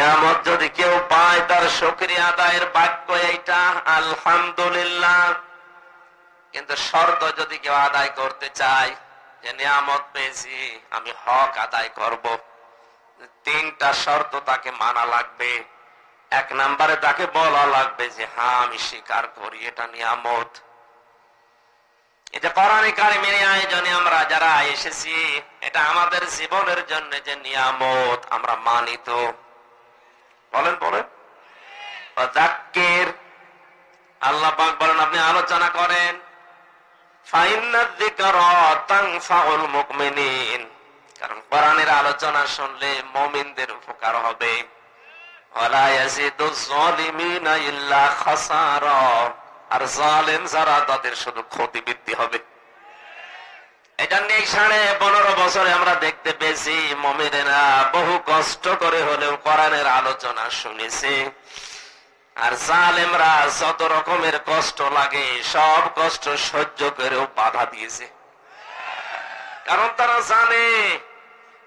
নিয়ামত যদি কেউ পায় তার শুকরিয়া আদায়ের বাক্য এইটা, আলহামদুলিল্লাহ। কিন্তু শর্ত যদি কেউ আদায় করতে চায় যে নিয়ামত পেয়েছি আমি হক আদায় করব, তিনটা শর্ত তাকে মানা লাগবে। এক নম্বরে তাকে বলা লাগবে যে হ্যাঁ আমি স্বীকার করি এটা নিয়ামত। এটা কোরআনে কারিমের আয়োজনে আমরা যারা এসেছি এটা আমাদের জীবনের জন্য যে নিয়ামত আমরা মানি তো? বলেন বলেন। যাক্কির, আল্লাহ পাক বলেন আপনি আলোচনা করেন, ফাইন্নায যিকরা তানফাউল মুমিনিন, কারণ কোরআনের আলোচনা শুনলে মুমিনদের উপকার হবে। ওয়ালা ইয়াজিদুজ যালিমিনা ইল্লা খাসারা, আর জালেম যারা তাদের শুধু ক্ষতি বৃদ্ধি হবে। এটা নিয়ে 15.5 বছরে আমরা দেখতে পেয়েছি মুমিনেরা বহু কষ্ট করে হলেও কোরআনের আলোচনা শুনেছে, আর জালেমরা যত রকমের কষ্ট লাগে সব কষ্ট সহ্য করেও বাধা দিয়েছে। কারণ তারা জানে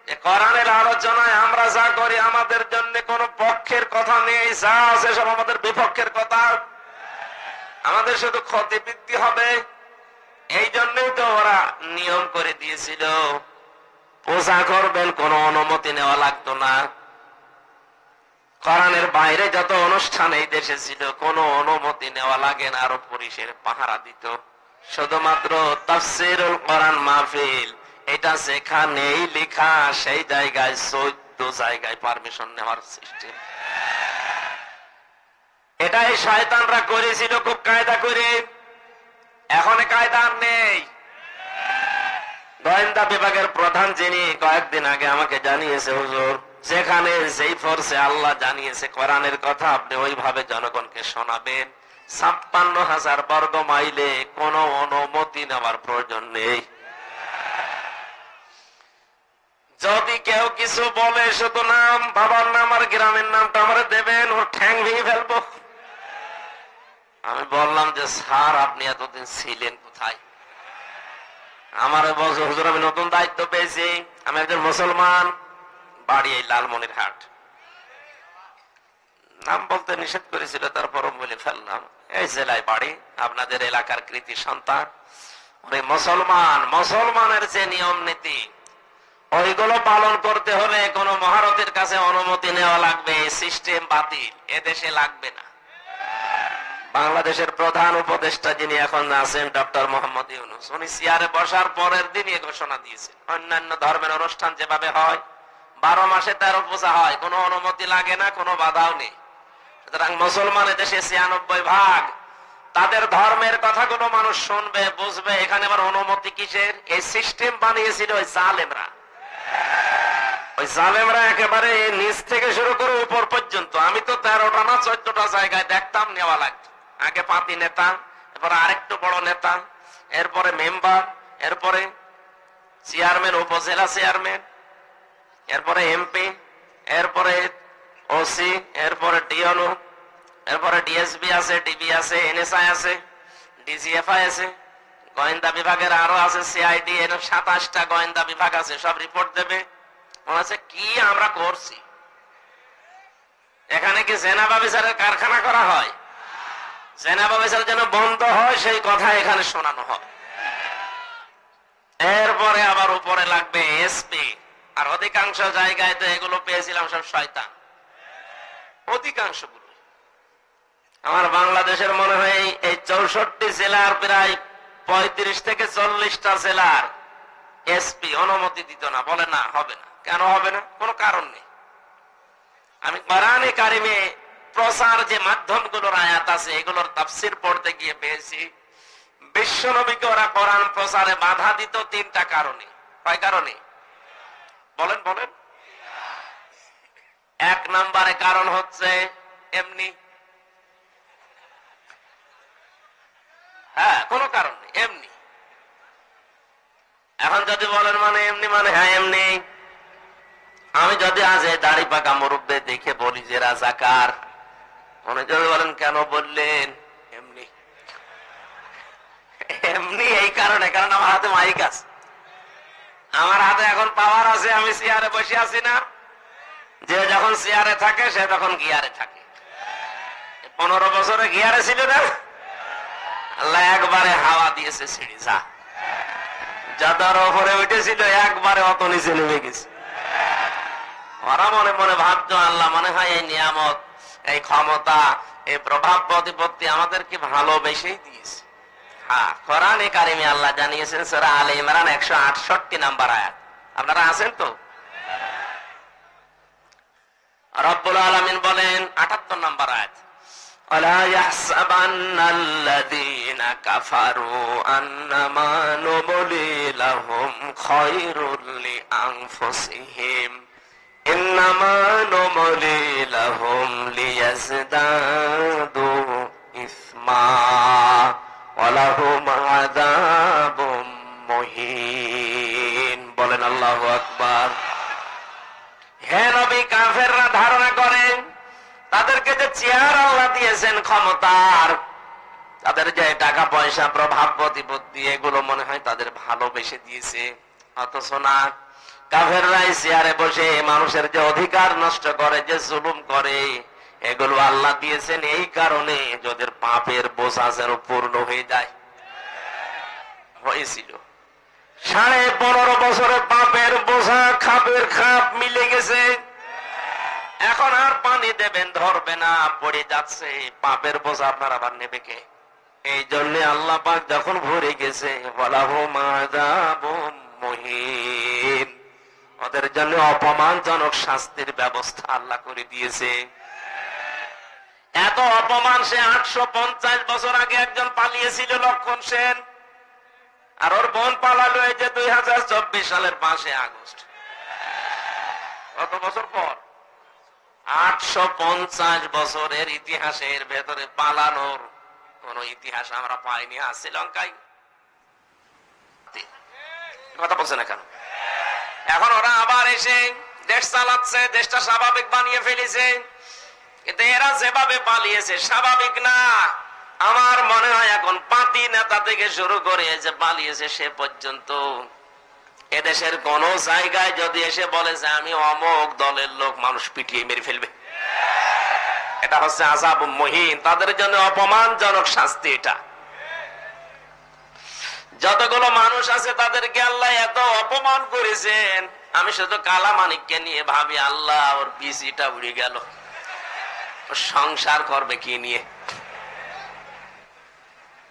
যে কোরআনের আলোচনায় আমরা যা করি আমাদের জন্য কোন পক্ষের কথা নেই, যা আছে সব আমাদের বিপক্ষের কথা, আমাদের শুধু ক্ষতি বৃদ্ধি হবে। এই জন্যই তো ওরা নিয়ম করে দিয়েছিল পূজা করবেন কোনো অনুমতি নেওয়া লাগতো না। কোরআনের বাইরে যত অনুষ্ঠান এই দেশে ছিল কোনো অনুমতি নেওয়া লাগে না, আরো পুলিশের পাহারা দিত। শুধুমাত্র তাফসীরুল কোরআন মাহফিল এটা যেখানেই লেখা সেই জায়গায় 14 জায়গায় পারমিশন নেওয়ার সিস্টেম। এটাই শয়তানরা করেছিল খুব কায়দা করে, এখন কায়দা নেই। গোয়েন্দা বিভাগের প্রধান যিনি কয়েকদিন আগে আমাকে জানিয়েছে, হুজুর যেখানে যেই ফোর্সে আল্লাহ জানিয়েছে কোরআনের কথা আপনি ওইভাবে জনগণকে শোনাবেন, 56,000 বর্গ মাইলে কোনো অনুমতি নেওয়ার প্রয়োজন নেই। যদি কেউ কিছু বলে শুধু নাম, বাবার নাম আর গ্রামের নামটা আমার দেবেন, ওর ঠ্যাং ভেঙে ফেলবো। আমি বললাম যে স্যার আপনি এতদিন ছিলেন কোথায়? আমার বলছে হুজুর আমি নতুন দায়িত্ব পেয়েছি, আমি একজন মুসলমান, বাড়ি এই লালমনিরহাট। নাম বলতে নিষেধ করেছিল, তারপরও বলে ফেললাম এই জেলায় বাড়ি, আপনাদের এলাকার কৃতি সন্তান। মুসলমান, মুসলমানের যে নিয়ম নীতি ওইগুলো পালন করতে হলে কোন মহারথীর কাছে অনুমতি নেওয়া লাগবে, সিস্টেম বাতিল, এদেশে লাগবে না। বাংলাদেশের প্রধান উপদেষ্টা যিনি এখন আছেন ডক্টর মোহাম্মদ ইউনূস, উনি চেয়ারে বসার পরের দিনই ঘোষণা দিয়েছেন অন্যান্য ধর্মের অনুষ্ঠান যেভাবে হয় 12 মাসে 13 পূজা হয়, কোনো অনুমতি লাগে না, কোনো বাধাও নেই। সুতরাং মুসলমান দেশে 96%, তাদের ধর্মের কথাগুলো মানুষ শুনবে বুঝবে, এখানে আবার অনুমতি কিসের? এই সিস্টেম বানিয়েছিল ওই জালেমরা। ওই জালেমরা একেবারে নিচ থেকে শুরু করে উপর পর্যন্ত। আমি তো 13টা না 14টা জায়গায় দেখতাম নেওয়া লাগতো। আগে পাতি নেতা, এরপরে আরেকটু বড় নেতা, এরপরে মেম্বার, এরপরে চেয়ারম্যান, উপজেলা চেয়ারম্যান, এরপরে এমপি, এরপরে ওসি, এরপরে ডিওনো, এরপরে ডিএসবি আছে, ডিবি আছে, এনএসআই আছে, ডিজিএফআই আছে, গোয়েন্দা বিভাগের আরো আছে সিআইডি, এর 27টা গোয়েন্দা বিভাগ আছে, সব রিপোর্ট দেবে। মনে আছে কি আমরা করছি? এখানে কি জেনাবা বিচারের কারখানা করা হয়? জেনাবা বিচার যেন বন্ধ হয় সেই কথা এখানে শোনানো হয়। এরপরে আবার উপরে লাগবে এসপি, আর অধিকাংশ জায়গায় তো এগুলো পেয়েছিলাম সব শয়তান, অধিকাংশগুলো। আমার বাংলাদেশের মনে হয় এই 64 জেলার প্রায় 35 থেকে 40টা জেলার এসপি অনুমতি দিত না, বলে না হবে না। কেন হবে না? কোনো কারণ নেই। আমি কোরআনে কারিমে প্রচার যে মাধ্যমগুলোর আয়াত আছে এগুলোর তাফসীর পড়তে গিয়ে পেয়েছি বিশ্বনবীকে ওরা কোরআন প্রচারে বাধা দিত 3টা কারণে। কয় কারণে? বলেন বলেন। 1 নম্বরে কারণ হচ্ছে এমনি, হ্যাঁ কোনো কারণ নেই, এমনি। এখন যদি বলেন মানে এমনি মানে হ্যাঁ এমনি, আমি যদি আজ এই দাড়ি পাকা মুরব্বী দেখে বলি যে রাজাকার, উনি যদি বলেন কেন বললেন এমনি, এমনি এই কারণে কারণ আমার হাতে মাইক আছে, আমার হাতে এখন পাওয়ার আছে, আমি চেয়ারে বসে আছি না, যে যখন চেয়ারে থাকে সে তখন গিয়ারে থাকে। 15 বছরে গিয়ারে ছিল না, আল্লাহ একবারে হাওয়া দিয়েছে, সিঁড়ি যা যাদের ওপরে উঠেছিল একবারে অত নিচে নেমে গেছে। ওরা মনে মনে ভাবতো আল্লাহ মনে হয় এই নিয়ামত, এই ক্ষমতা, এই প্রভাব প্রতিপত্তি আমাদেরকে ভালোবেসেই দিয়েছে। হ্যাঁ, কোরআনে কারিমে আল্লাহ জানিয়েছেন সূরা আলে ইমরান 168 নাম্বার আয়াত। আপনারা আছেন তো? রব্বুল আলামিন বলেন 78 নাম্বার আয়াত, ওয়ালা ইয়াহসাবান্নাল্লাযীনা কাফারু আন্নামা নুমলি লাহুম খায়রুল লিআনফুসিহিম ইন্নামা নুমলি লাহুম লিয়াজদাদু ইসমা ওয়া লাহুম আযাবুম মুহিন। বলেন আল্লাহু আকবার। হে নবী, কাফেররা ধারণা করেন তাদেরকে যে চেয়ার আল্লাহ দিয়েছেন ক্ষমতার, তাদের যে টাকা পয়সা, প্রভাব প্রতিপত্তি, এগুলো মনে হয় তাদের ভালোবেসে দিয়েছে। অথচ না, কাফেররাই চেয়ারে বসে মানুষের যে অধিকার নষ্ট করে, যে জুলুম করে, এগুলো আল্লাহ দিয়েছেন এই কারণে যাদের পাপের বোঝা যেন পূর্ণ হয়ে যায়। হয়েছিল 15.5 বছরে পাপের বোঝা খাপের খাপ মিলে গেছে। এখন আর পানি দেবেন ধরবে না, পড়ে যাচ্ছে। পাপের বোঝা আপনার আবার নেবে কে? এই জন্য আল্লাহ পাক যখন ভরে গেছে, ওয়ালাহুম আযাবুম মুহিন, ওদের জন্য অপমানজনক শাস্তির ব্যবস্থা আল্লাহ করে দিয়েছে। এত অপমান সে 850 বছর আগে একজন পালিয়েছিল, লক্ষণ সেন, আর ওর বোন পালালো এই যে 2024 সালের 5 আগস্ট। কত বছর পর? 850 বছরের ইতিহাসের ভেতরে পালানোর কোন ইতিহাস আমরা পাইনি। শ্রীলঙ্কায় কথা বলছে না কেন? এখন ওরা আবার এসে দেশ চালাচ্ছে, দেশটা স্বাভাবিক বানিয়ে ফেলেছে। কিন্তু এরা যেভাবে পালিয়েছে স্বাভাবিক না। আমার মনে হয় এখন পাতি নেতা থেকে শুরু করে যে পালিয়েছে সে পর্যন্ত এদেশের কোন জায়গায় যদি এসে বলে যে আমি অমুক দলের লোক, মানুষ পিটিয়ে মেরে ফেলবে। এটা হচ্ছে আযাব মুহিন, তাদের জন্য অপমানজনক শাস্তি। এটা যতগুলো মানুষ আছে তাদেরকে আল্লাহ এত অপমান করেছেন। আমি শুধু কালা মানিককে নিয়ে ভাবি, আল্লাহ ওর বিসিটা উড়ে গেল, সংসার করবে কি নিয়ে?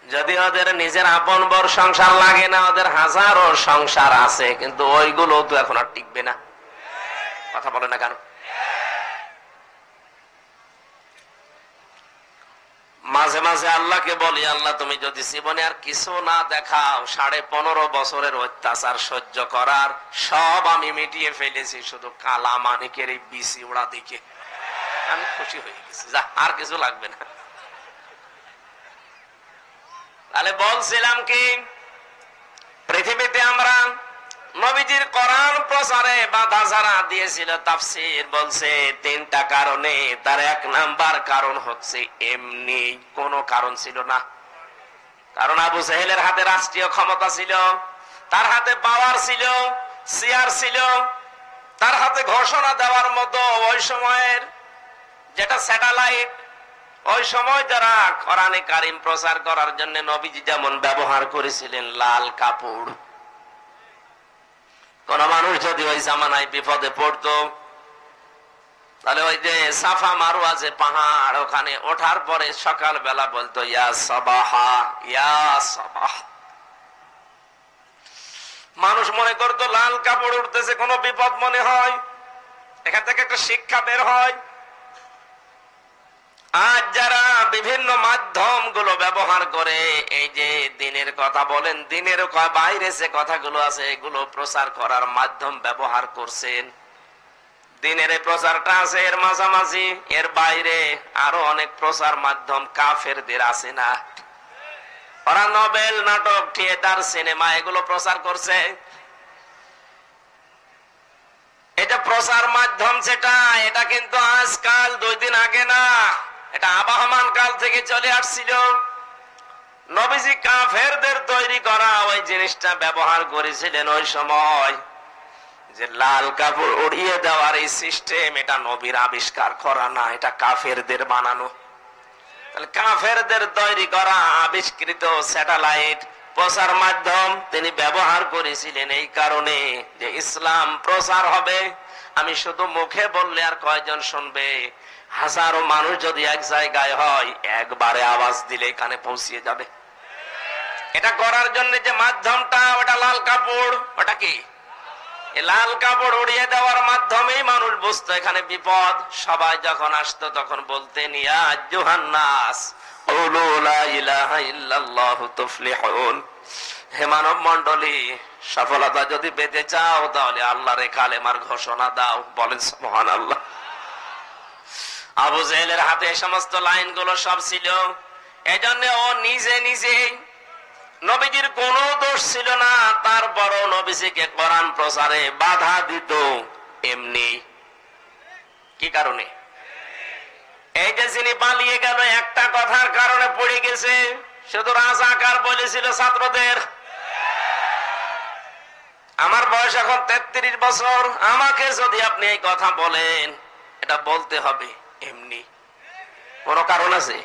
যদি ওদের নিজের আপন বর সংসার লাগে না, ওদের হাজারো সংসার আছে, কিন্তু ওইগুলো তো এখন আর টিকবে না। কথা বলে না কেন? মাঝে মাঝে আল্লাহকে বলি, আল্লাহ তুমি যদি জীবনে আর কিছু না দেখাও, 15.5 বছরের অত্যাচার সহ্য করার সব আমি মিটিয়ে ফেলেছি, শুধু কালা মানিকের এই বিসি ওড়া দিকে আমি খুশি হয়ে গেছি, যা আর কিছু লাগবে না। তাহলে বলছিলাম কি, পৃথিবীতে আমরা নবীজির কোরআন প্রচারে বাধা যারা দিয়েছিল, তাফসীর বলছে 3টা কারণে। তার 1 নাম্বার কারণ হচ্ছে এমনি কোনো কারণ ছিল না। কারণ আবু জাহেলের হাতে রাষ্ট্রীয় ক্ষমতা ছিল, তার হাতে পাওয়ার ছিল, চেয়ার ছিল, তার হাতে ঘোষণা দেওয়ার মতো ওই সময়ের যেটা স্যাটেলাইট। ওই সময় যারা কোরআনে কারিম প্রচার করার জন্য নবীজি যেমন ব্যবহার করেছিলেন লাল কাপড়, কোন মানুষ যদি ওই জামানায় বিপদে পড়তো, তাহলে ওই যে সাফা মারওয়া যে পাহাড়, ওখানে ওঠার পরে সকাল বেলা বলতো ইয়া সাবাহা, ইয়া সাবাহ। মানুষ মনে করতো লাল কাপড় উঠতেছে কোনো বিপদ মনে হয়। এখান থেকে একটা শিক্ষা বের হয়। আজ যারা বিভিন্ন মাধ্যম গুলো ব্যবহার করে এই যে দিনের কথা বলেন, দিনের বাইরে যে কথাগুলো আছে এগুলো প্রচার করার মাধ্যম ব্যবহার করছেন। দিনের এই প্রচারটা আছে, এর মাঝামাঝি এর বাইরে আরো অনেক প্রচার মাধ্যম কাফেরদের আছে না? ওরা নোবেল, নাটক, থিয়েটার, সিনেমা এগুলো প্রচার করছে। এটা প্রচার মাধ্যম যেটা, এটা কিন্তু আজকাল 2 দিন আগে না, এটা আবহমান কাল থেকে চলে আসছিল। নবীজি কাফেরদের তৈরি করা ওই জিনিসটা ব্যবহার করেছিলেন ওই সময়। যে লাল কাপড় উড়িয়ে দেওয়ার এই সিস্টেম, এটা নবীর আবিষ্কার করা না, এটা কাফেরদের বানানো। তাহলে কাফেরদের তৈরি করা আবিষ্কৃত স্যাটেলাইট প্রচার মাধ্যম তিনি ব্যবহার করেছিলেন এই কারণে যে ইসলাম প্রচার হবে। আমি শুধু মুখে বললে আর কয়জন শুনবে? হাজারো মানুষ যদি এক জায়গায় হয়, একবারে আওয়াজ দিলে কানে পৌঁছিয়ে যাবে। এটা করার জন্য যে মাধ্যমটা, ওটা লাল কাপড়। ওটা কি? লাল কাপড় উড়িয়ে দেওয়ার মাধ্যমেই মানুষ বুঝতো এখানে বিপদ। সবাই যখন আসতো তখন বলতেন, ইয়া আইয়ুহান নাস কুলু লা ইলাহা ইল্লাল্লাহু তুফলিহুন। হে মানব মণ্ডলী, সফলতা যদি পেতে চাও তাহলে আল্লাহর কালেমার ঘোষণা দাও। বলেন সুবহানাল্লাহ। আবু জেহেলের হাতে এই সমস্ত লাইনগুলো সব ছিল। এজন্য ও নিজে নিজেই, নবীজির কোনো দোষ ছিল না, তারপরও নবীজিকে কোরআন প্রচারে বাধা দিত। এমনি কি কারণে? এই যে যিনি পালিয়ে গেল একটা কথার কারণে পড়ে গেছে। শুধু রাজাকার বলেছিল ছাত্রদের, আমার বয়স এখন 33 বছর, আমাকে যদি আপনি এই কথা বলেন, এটা বলতে হবে এমনি। কোন কারণ আছে?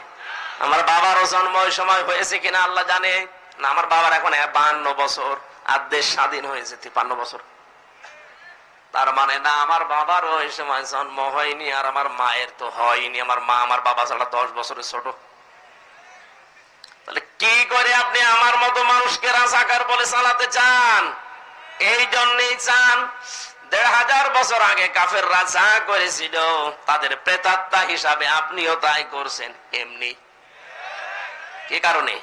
আমার বাবারও জন্ম ওই সময় হয়েছে কিনা আল্লাহ জানে না। আমার বাবার এখন 52 বছর, আর দেশ স্বাধীন হয়েছে 53 বছর। তার মানে না আমার বাবার ওই সময় জন্ম হয়নি, আর আমার মায়ের তো হয়নি। আমার মা আমার বাবা ছাড়া 10 বছরের ছোট। তাহলে কি করে আপনি আমার মতো মানুষকে রাজাকার বলে চালাতে চান? এই জন্যই চান 1500 বছর আগে কাফেররা যা করেছিল, তাদের প্রেতাত্মা হিসাবে আপনিও তাই করছেন এমনি। কি কারণে?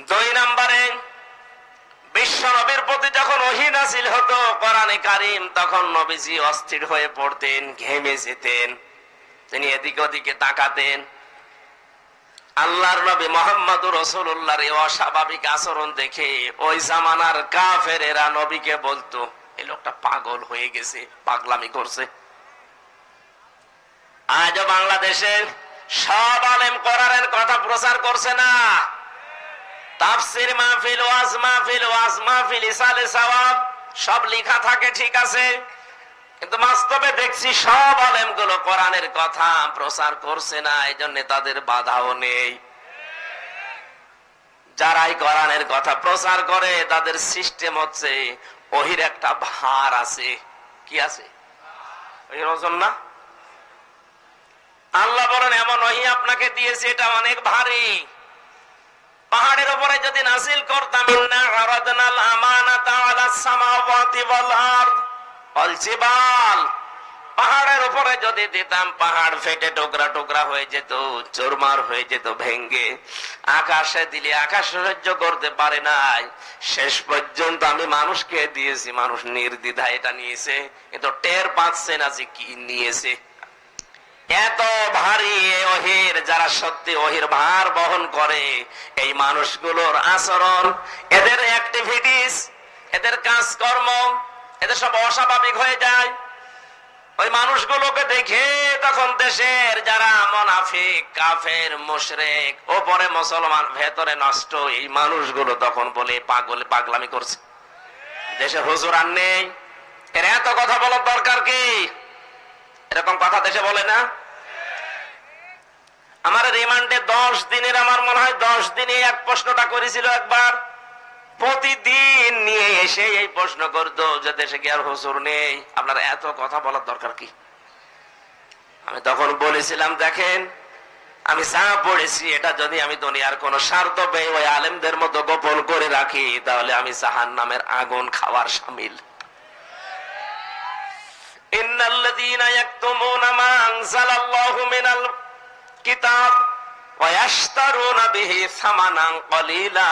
2 নম্বরে, বিশ্ব নবীর প্রতি যখন ওহী নাযিল হতো কোরআনে কারীম, তখন নবীজি অস্থির হয়ে পড়তেন, ঘেমে যেতেন, তিনি এদিকে ওদিকে তাকাতেন। আল্লাহর নবী মুহাম্মদুর রাসূলুল্লাহর এই অস্বাভাবিক আচরণ দেখে ওই জামানার কাফেরেরা নবীকে বলতো, এই লোকটা পাগল হয়ে গেছে, পাগলামি করছে। আজও বাংলাদেশের সব আলেম কোরআনের কথা প্রচার করছে না। তাফসীর মাহফিল, ওয়াজ মাহফিল, ওয়াজ মাহফিল, ইসালে সওয়াব সব লেখা থাকে, ঠিক আছে, কিন্তু বাস্তবে দেখছি সব আলেমগুলো কোরআনের কথা প্রচার করছে না। এই জন্য তাদের বাধাও নেই। যারাই কোরআনের কথা প্রচার করে তাদের সিস্টেম হচ্ছে ওহির একটা ভার আছে। কি আছে? ওই ওজন না? আল্লাহ বলেন, এমন ওহী আপনাকে দিয়েছে, এটা অনেক ভারী। পাহাড়ের উপরে যদি নাযিল করতাম, ইন্না আরাদনাল আমানাতা আলাস সামাওয়াতি ওয়াল আরদ ওয়াল জিবাল, পাহাড়ের উপরে যদি দিতাম, পাহাড় ফেটে টুকরা টুকরা হয়ে যেত, চুরমার হয়ে যেত ভেঙ্গে। আকাশে দিলে আকাশ সহ্য করতে পারে নাই। শেষ পর্যন্ত আমি মানুষকে দিয়েছি, মানুষ নির্দ্বিধায় এটা নিয়েছে, কিন্তু টের পাচ্ছে না যে কি নিয়েছে। এত ভারী ওহির, যারা সত্যি ওহির ভার বহন করে, এই মানুষগুলোর আচরণ, এদের অ্যাক্টিভিটিস, এদের কাজকর্ম, এদের সব অস্বাভাবিক হয়ে যায়। ওই মানুষগুলোকে দেখে তখন দেশের যারা মুনাফিক, কাফের, মুশরিক, ওপরে মুসলমান, ভেতরে নষ্ট, এই মানুষগুলো তখন বলে পাগল, পাগলামি করছে। দেশে হুজুর আর নেই, এর এত কথা বলার দরকার কি? এরকম কথা দেশে বলে না। আমার রিমান্ডে 10 দিনের, আমার মনে হয় 10 দিনে এক প্রশ্নটা করেছিল একবার। প্রতিদিন নিয়ে এসে এই প্রশ্ন করতো যে দেশে কি আর হুজুর নেই, আপনার এত কথা বলার দরকার কি? আমি তখন বলেছিলাম, দেখেন, আমি যা পড়েছি এটা যদি আমি দুনিয়ার কোন স্বার্থ পেয়ে ওই আলেমদের মতো গোপন করে রাখি, তাহলে আমি জাহান্নামের আগুন খাওয়ার শামিল। ইন্নাল্লাযীনা ইয়াকতুমুনা মা আনজালাল্লাহু মিনাল কিতাব ওয়া ইয়াশতারুনা বিহি সামানান কলিলা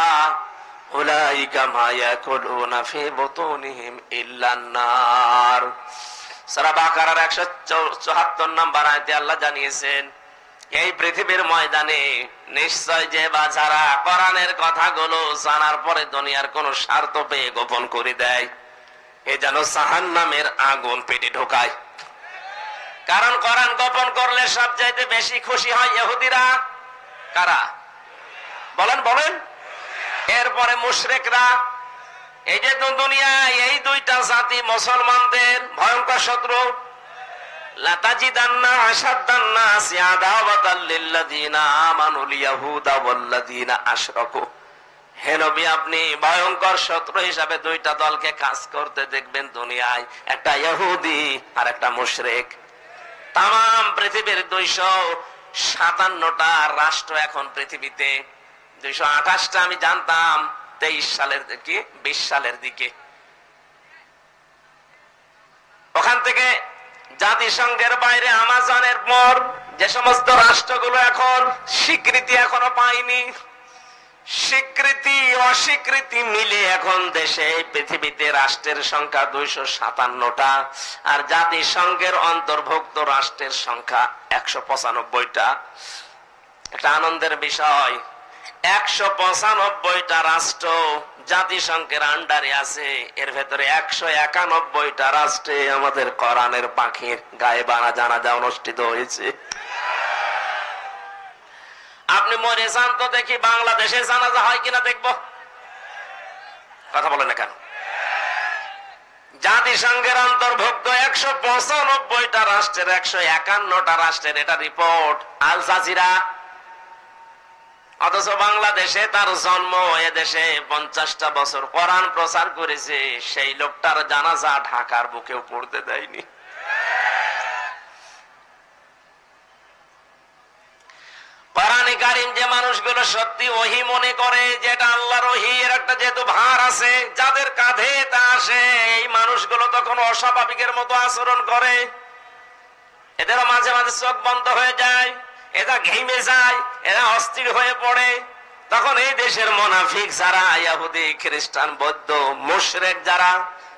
উলাইকা মা ইয়াকুলুনা ফি বুতুনিহিম ইল্লান নার। সূরা বাকারার 174 নম্বর আয়াতে আল্লাহ জানিয়েছেন, এই পৃথিবীর ময়দানে নিশ্চয় যে বাছারা কোরআনের কথাগুলো জানার পরে দুনিয়ার কোন স্বার্থ পেয়ে গোপন করে দেয়, এ যেন জাহান্নামের আগুন পেটে ঢোকায়। কারণ কোরআন গোপন করলে সবচাইতে বেশি খুশি হয় ইহুদিরা। কারা? বলেন বলেন। এরপরে মুশরিকরা, এই যে দুনিয়ায় এই দুইটা জাতি মুসলমানদের ভয়ঙ্কর শত্রু। লাতাজিদান্না আশাদ্দান্নাসি আদাওয়াতাল লিল্লাযিনা আমানুল ইয়াহুদা ওয়াল্লাযিনা আশরাকু। হে নবী, আপনি ভয়ঙ্কর শত্রু হিসাবে দুইটা দলকে কাজ করতে দেখবেন দুনিয়ায়, একটা ইহুদি আর একটা মুশরিক। তাম পৃথিবীর 257টা রাষ্ট্র এখন পৃথিবীতে, 228টা আমি জানতাম 23 সালের দিকে, 20 সালের দিকে। ওখান থেকে জাতিসংঘের বাইরে আমাজনের পর যে সমস্ত রাষ্ট্রগুলো এখন স্বীকৃতি এখনো পায়নি, স্বীকৃতি অস্বীকৃতি মিলে এখন দেশে পৃথিবীতে রাষ্ট্রের সংখ্যা 257টা, আর জাতিসংঘের অন্তর্ভুক্ত রাষ্ট্রের সংখ্যা 195টা। একটা আনন্দের বিষয়, 195টা রাষ্ট্র জাতিসংঘের আন্ডারে আছে, এর ভেতরে 191টা রাষ্ট্রে আমাদের কোরআনের পাখির গায়েবানা জানাজা অনুষ্ঠিত হয়েছে। আপনি মরে যান তো দেখি বাংলাদেশে জানাজা হয় কিনা দেখবো। কথা বলেন না কেন? জাতিসংঘের অন্তর্ভুক্ত 195টা রাষ্ট্রের 151টা রাষ্ট্রের এটা রিপোর্ট আল জাজিরা। অথচ বাংলাদেশে তার জন্ম, এদেশে 50টা বছর কোরআন প্রচার করেছে, সেই লোকটার জানাজা ঢাকার বুকেও পড়তে দেয়নি। কোরআনে কারীম যে মানুষগুলো সত্যি ওহী মনে করে, যেটা আল্লাহর ওহী, এর একটা যেহেতু ভার আছে, যাদের কাঁধে তা আসে, এই মানুষগুলো তখন অস্বাভাবিকের মতো আচরণ করে। এদেরও মাঝে মাঝে চোখ বন্ধ হয়ে যায়, এরা ঘেমে যায়, এরা অস্থির হয়ে পড়ে। তখন এই দেশের মুনাফিক যারা, ইহুদি, খ্রিস্টান, বৌদ্ধ, মুশরিক যারা,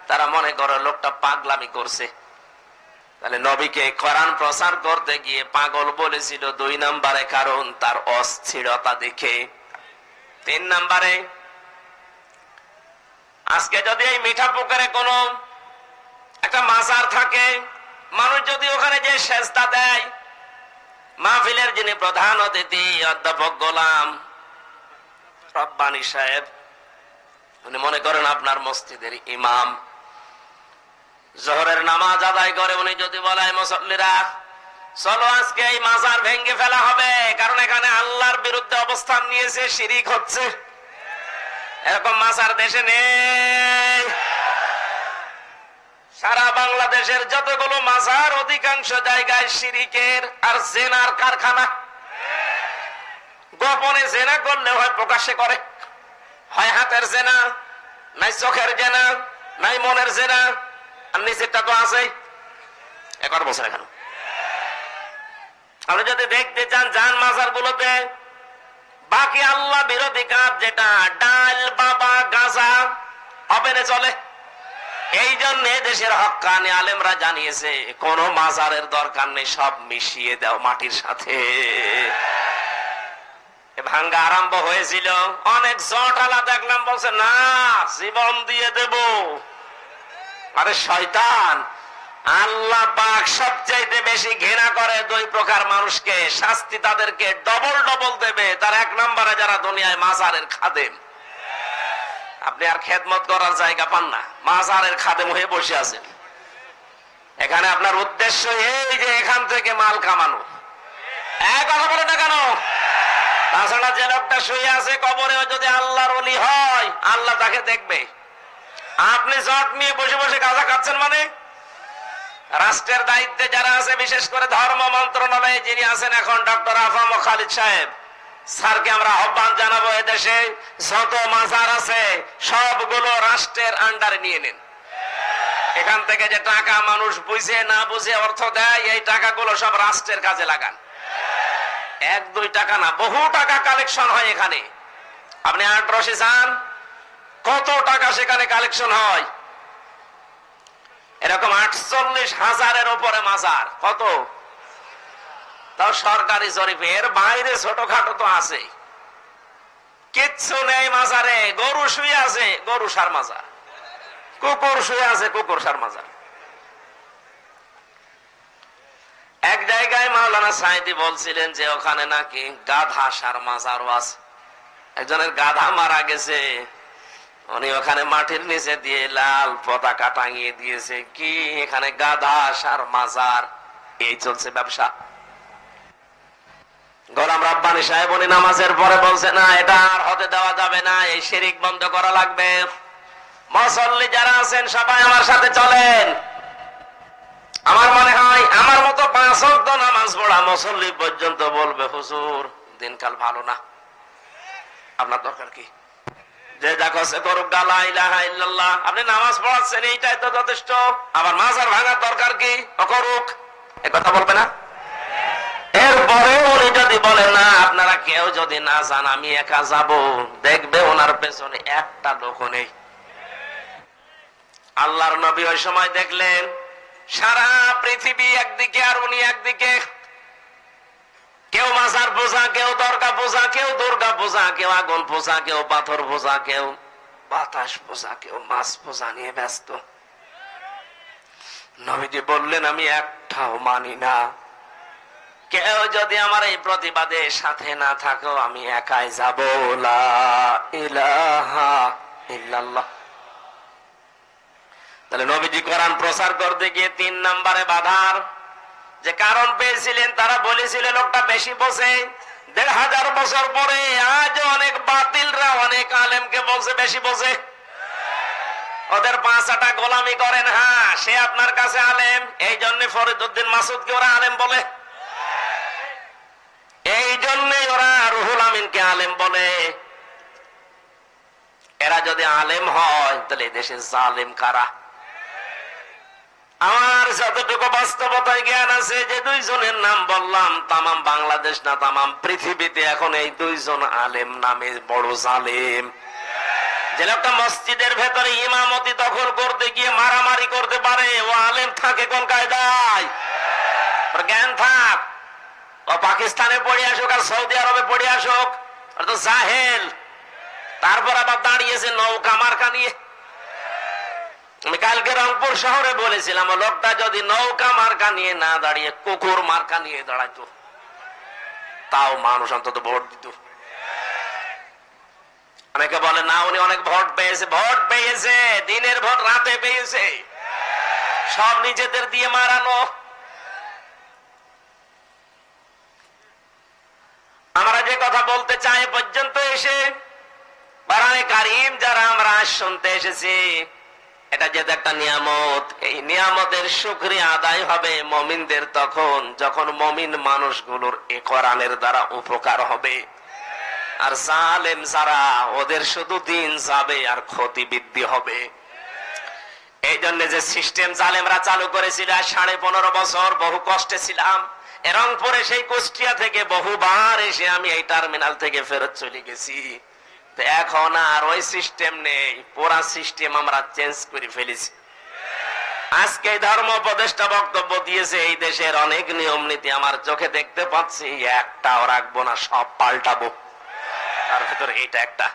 তারা মনে করে লোকটা পাগলামি করছে। তাহলে নবীকে কোরআন প্রচার করতে গিয়ে পাগল বলেছিল 2 নম্বরে, কারণ তার অস্থিরতা দেখে। 3 নম্বরে, আজকে যদি এই মিঠা পুকুরে কোনো একটা মাজার থাকে, মানুষ যদি ওখানে যে সেজদা দেয়, মাহফিলের যিনি প্রধান অতিথি অধ্যাপক গোলাম রব্বানী সাহেব, উনি মনে করেন আপনার মসজিদের ইমাম, জোহরের নামাজ আদায় করে উনি যদি বলেন মুসল্লিরা চলো আজকে এই মাজার ভেঙে ফেলা হবে, কারণ এখানে আল্লাহর বিরুদ্ধে অবস্থান নিয়েছে, শিরিক হচ্ছে, এরকম মাজার দেশে নেই। সারা বাংলাদেশের যতগুলো মাজার, অধিকাংশ জায়গায় শিরিকের আর জেনার কারখানা। গোপনে জেনা করলে হয় প্রকাশ্যে করে, হয় হাতের জেনা, নাই চোখের জেনা, নাই মনের জেনা, আর নিচেরটা তো আছে। একবার বছর এখানে আপনি যদি দেখতে চান যান মাজার গুলোতে, বাকি আল্লাহ বিরোধী কাজ যেটা ডাল, বাবা, গাঁজা হবে না, চলে। এই জন্য দেশের হক্কানি আলেমরা জানিয়েছে কোন মাজারের দরকার নেই, সব মিশিয়ে দাও মাটির সাথে। ভাঙ্গা আরম্ভ হয়েছিল, অনেক জটালা দেখলাম বলছে না জীবন দিয়ে দেব। আরে শয়তান, আল্লাহ পাক সবচাইতে বেশি ঘৃণা করে 2 প্রকার মানুষকে, শাস্তি তাদেরকে ডবল ডবল দেবে। তার 1 নম্বরে যারা দুনিয়ায় মাজারের খাদেম। আপনি আর খেদমত করার জায়গা পান না, মাজারের খাদেম হয়ে বসে আছেন। এখানে আপনার উদ্দেশ্য এই যে এখান থেকে মাল কামানো। কথা বলে না কেন? তাছাড়া যে লোকটা শুয়ে আছে কবরে, যদি আল্লাহর ওলি হয়, আল্লাহ তাকে দেখবে। আপনি জট নিয়ে বসে বসে গাঁজা খাচ্ছেন মানে? রাষ্ট্রের দায়িত্বে যারা আছে, বিশেষ করে ধর্ম মন্ত্রণালয়ে যিনি আছেন এখন ডক্টর আফাম খালিদ সাহেব, স্যারকে আমরা আহ্বান জানাবো, এদেশে যত মাজার আছে সবগুলো রাষ্ট্রের আন্ডারে নিয়ে নেন। এখান থেকে যে টাকা মানুষ বুঝে না বুঝে অর্থ দেয়, এই টাকাগুলো সব রাষ্ট্রের কাজে লাগান। 1-2 টাকা না, বহু টাকা কালেকশন হয় এখানে। আপনি আটরসে যান, কত টাকা সেখানে কালেকশন হয়। এরকম 48,000-এর উপরে মাজার। কত? তাও সরকারি জরিপে, এর বাইরে ছোটখাটো তো আছে, কিচ্ছু নেই মাজারে। গরু শুয়ে আছে, গরু সার মাজার। কুকুর শুয়ে আছে, কুকুর সার মাজার। এক জায়গায় মাওলানা সাইদি বলছিলেন যে ওখানে নাকি গাধা সার মাজারও আছে। একজনের গাধা মারা গেছে, উনি ওখানে মাটির নিচে দিয়ে লাল পতাকা টাঙিয়ে দিয়েছে, কি এখানে গাদাস আর মাজার, এই চলছে ব্যবসা। গোলাম রাব্বানী সাহেব উনি নামাজের পরে বলছে, না এটা আর হতে দেওয়া যাবে না, এই শিরিক বন্ধ করা লাগবে। মুসল্লি যারা আছেন সবাই আমার সাথে চলেন। আমার মনে হয় আমার মতো 5 ওয়াক্ত নামাজ পড়া মুসল্লি পর্যন্ত বলবে, হুজুর দিনকাল ভালো না, আপনার দরকার কি? যে যা করছে করুক, লা ইলাহা ইল্লাল্লাহ, আপনি নামাজ পড়াচ্ছেন এইটাই তো যথেষ্ট, আবার মাজার ভাঙার দরকার কি? করুক, এ কথা বলবে না? এরপরে উনি যদি বলেন না, আপনারা কেউ যদি না যান আমি একা যাব, দেখবে ওনার পেছনে একটা লোক নেই। আল্লাহর নবী ওই সময় দেখলেন সারা পৃথিবী একদিকে আর উনি একদিকে, কেউ মাজার পূজা, কেউ দরগা পূজা, কেউ দুর্গা পূজা, কেউ আগুন পূজা, কেউ পাথর পূজা, কেউ বাতাস পূজা, কেউ মাছ পূজা নিয়ে ব্যস্ত। নবীজি বললেন, আমি একটাও মানি না, কেউ যদি আমার এই প্রতিবাদের সাথে না থাকো আমি একাই যাব। লা ইলাহা ইল্লাল্লাহ। তাহলে নবীজি কোরআন প্রচার করতে গিয়ে 3 নম্বরে বাধার যে কারণ পেয়েছিলেন, তারা বলেছিলেন লোকটা বেশি বোঝে। 1500 বছর পরে আজ অনেক বাতিলরা অনেক আলেমকে বলছে বেশি বোঝে, ওদের 5 আটা গোলামি করেন। হ্যাঁ, সে আপনার কাছে আলেম, এই জন্য ফরিদউদ্দিন মাসুদকে ওরা আলেম বলে, এই জন্যই ওরা রুহুল আমিনকে আলেম বলে। এরা যদি আলেম হয় তাহলে দেশে জালেম কারা? আমার যতটুকু বাস্তবতায় জ্ঞান আছে, যে 2 জনের নাম বললাম, তামাম বাংলাদেশ না তামাম পৃথিবীতে এখন এই 2 জন আলেম নামে বড় জালেম। যে লোকটা মসজিদের ভেতরে ইমামতি দখল করতে গিয়ে মারামারি করতে পারে, ও আলেম থাকে কোন কায়দায়? জ্ঞান থাক, ও পাকিস্তানে পড়ে আসুক আর সৌদি আরবে পড়ে আসুক, আর তো জাহেল। তারপর আবার দাঁড়িয়েছে নৌকা মার্কা নিয়ে। আমি কালকে রংপুর শহরে বলেছিলাম, লোকটা যদি নৌকা মার্কা নিয়ে না দাঁড়িয়ে কুকুর মার্কা নিয়ে দাঁড়াইতো, তাও মানুষ অন্তত ভোট দিত। অনেকে বলে না উনি অনেক ভোট পেয়েছে। ভোট পেয়েছে, দিনের ভোট রাতে পেয়েছে, সব নিজেদের দিয়ে মারানো। আমরা যে কথা বলতে চাই পর্যন্ত এসে কোরআনে কারীম যারা আমরা শুনতে এসেছি, এটা যেটা একটা নিয়ামত, এই নিয়ামতের শুকরিয়া আদায় হবে মুমিনদের তখন যখন মুমিন মানুষগুলোর এই কোরআনের দ্বারা উপকার হবে। আর জালেম যারা, ওদের শুধু দিন যাবে আর ক্ষতি বৃদ্ধি হবে। এই জন্য যে সিস্টেম জালেমরা চালু করেছিল 15.5 বছর, বহু কষ্টে ছিলাম। রংপুরে সেই কুষ্টিয়া থেকে বহুবার এসে আমি এই টার্মিনাল থেকে ফেরত চলে গেছি। এখন আর ওই সিস্টেম নেই, পুরা সিস্টেম আমরা চেঞ্জ করে ফেলেছি। আজকে ধর্ম উপদেষ্টা বক্তব্য দিয়েছে, এই দেশের অনেক নিয়ম নীতি আমার চোখে দেখতে পাচ্ছি, একটাও রাখবো না, সব পাল্টাবো। তার ভিতরে এইটা একটা।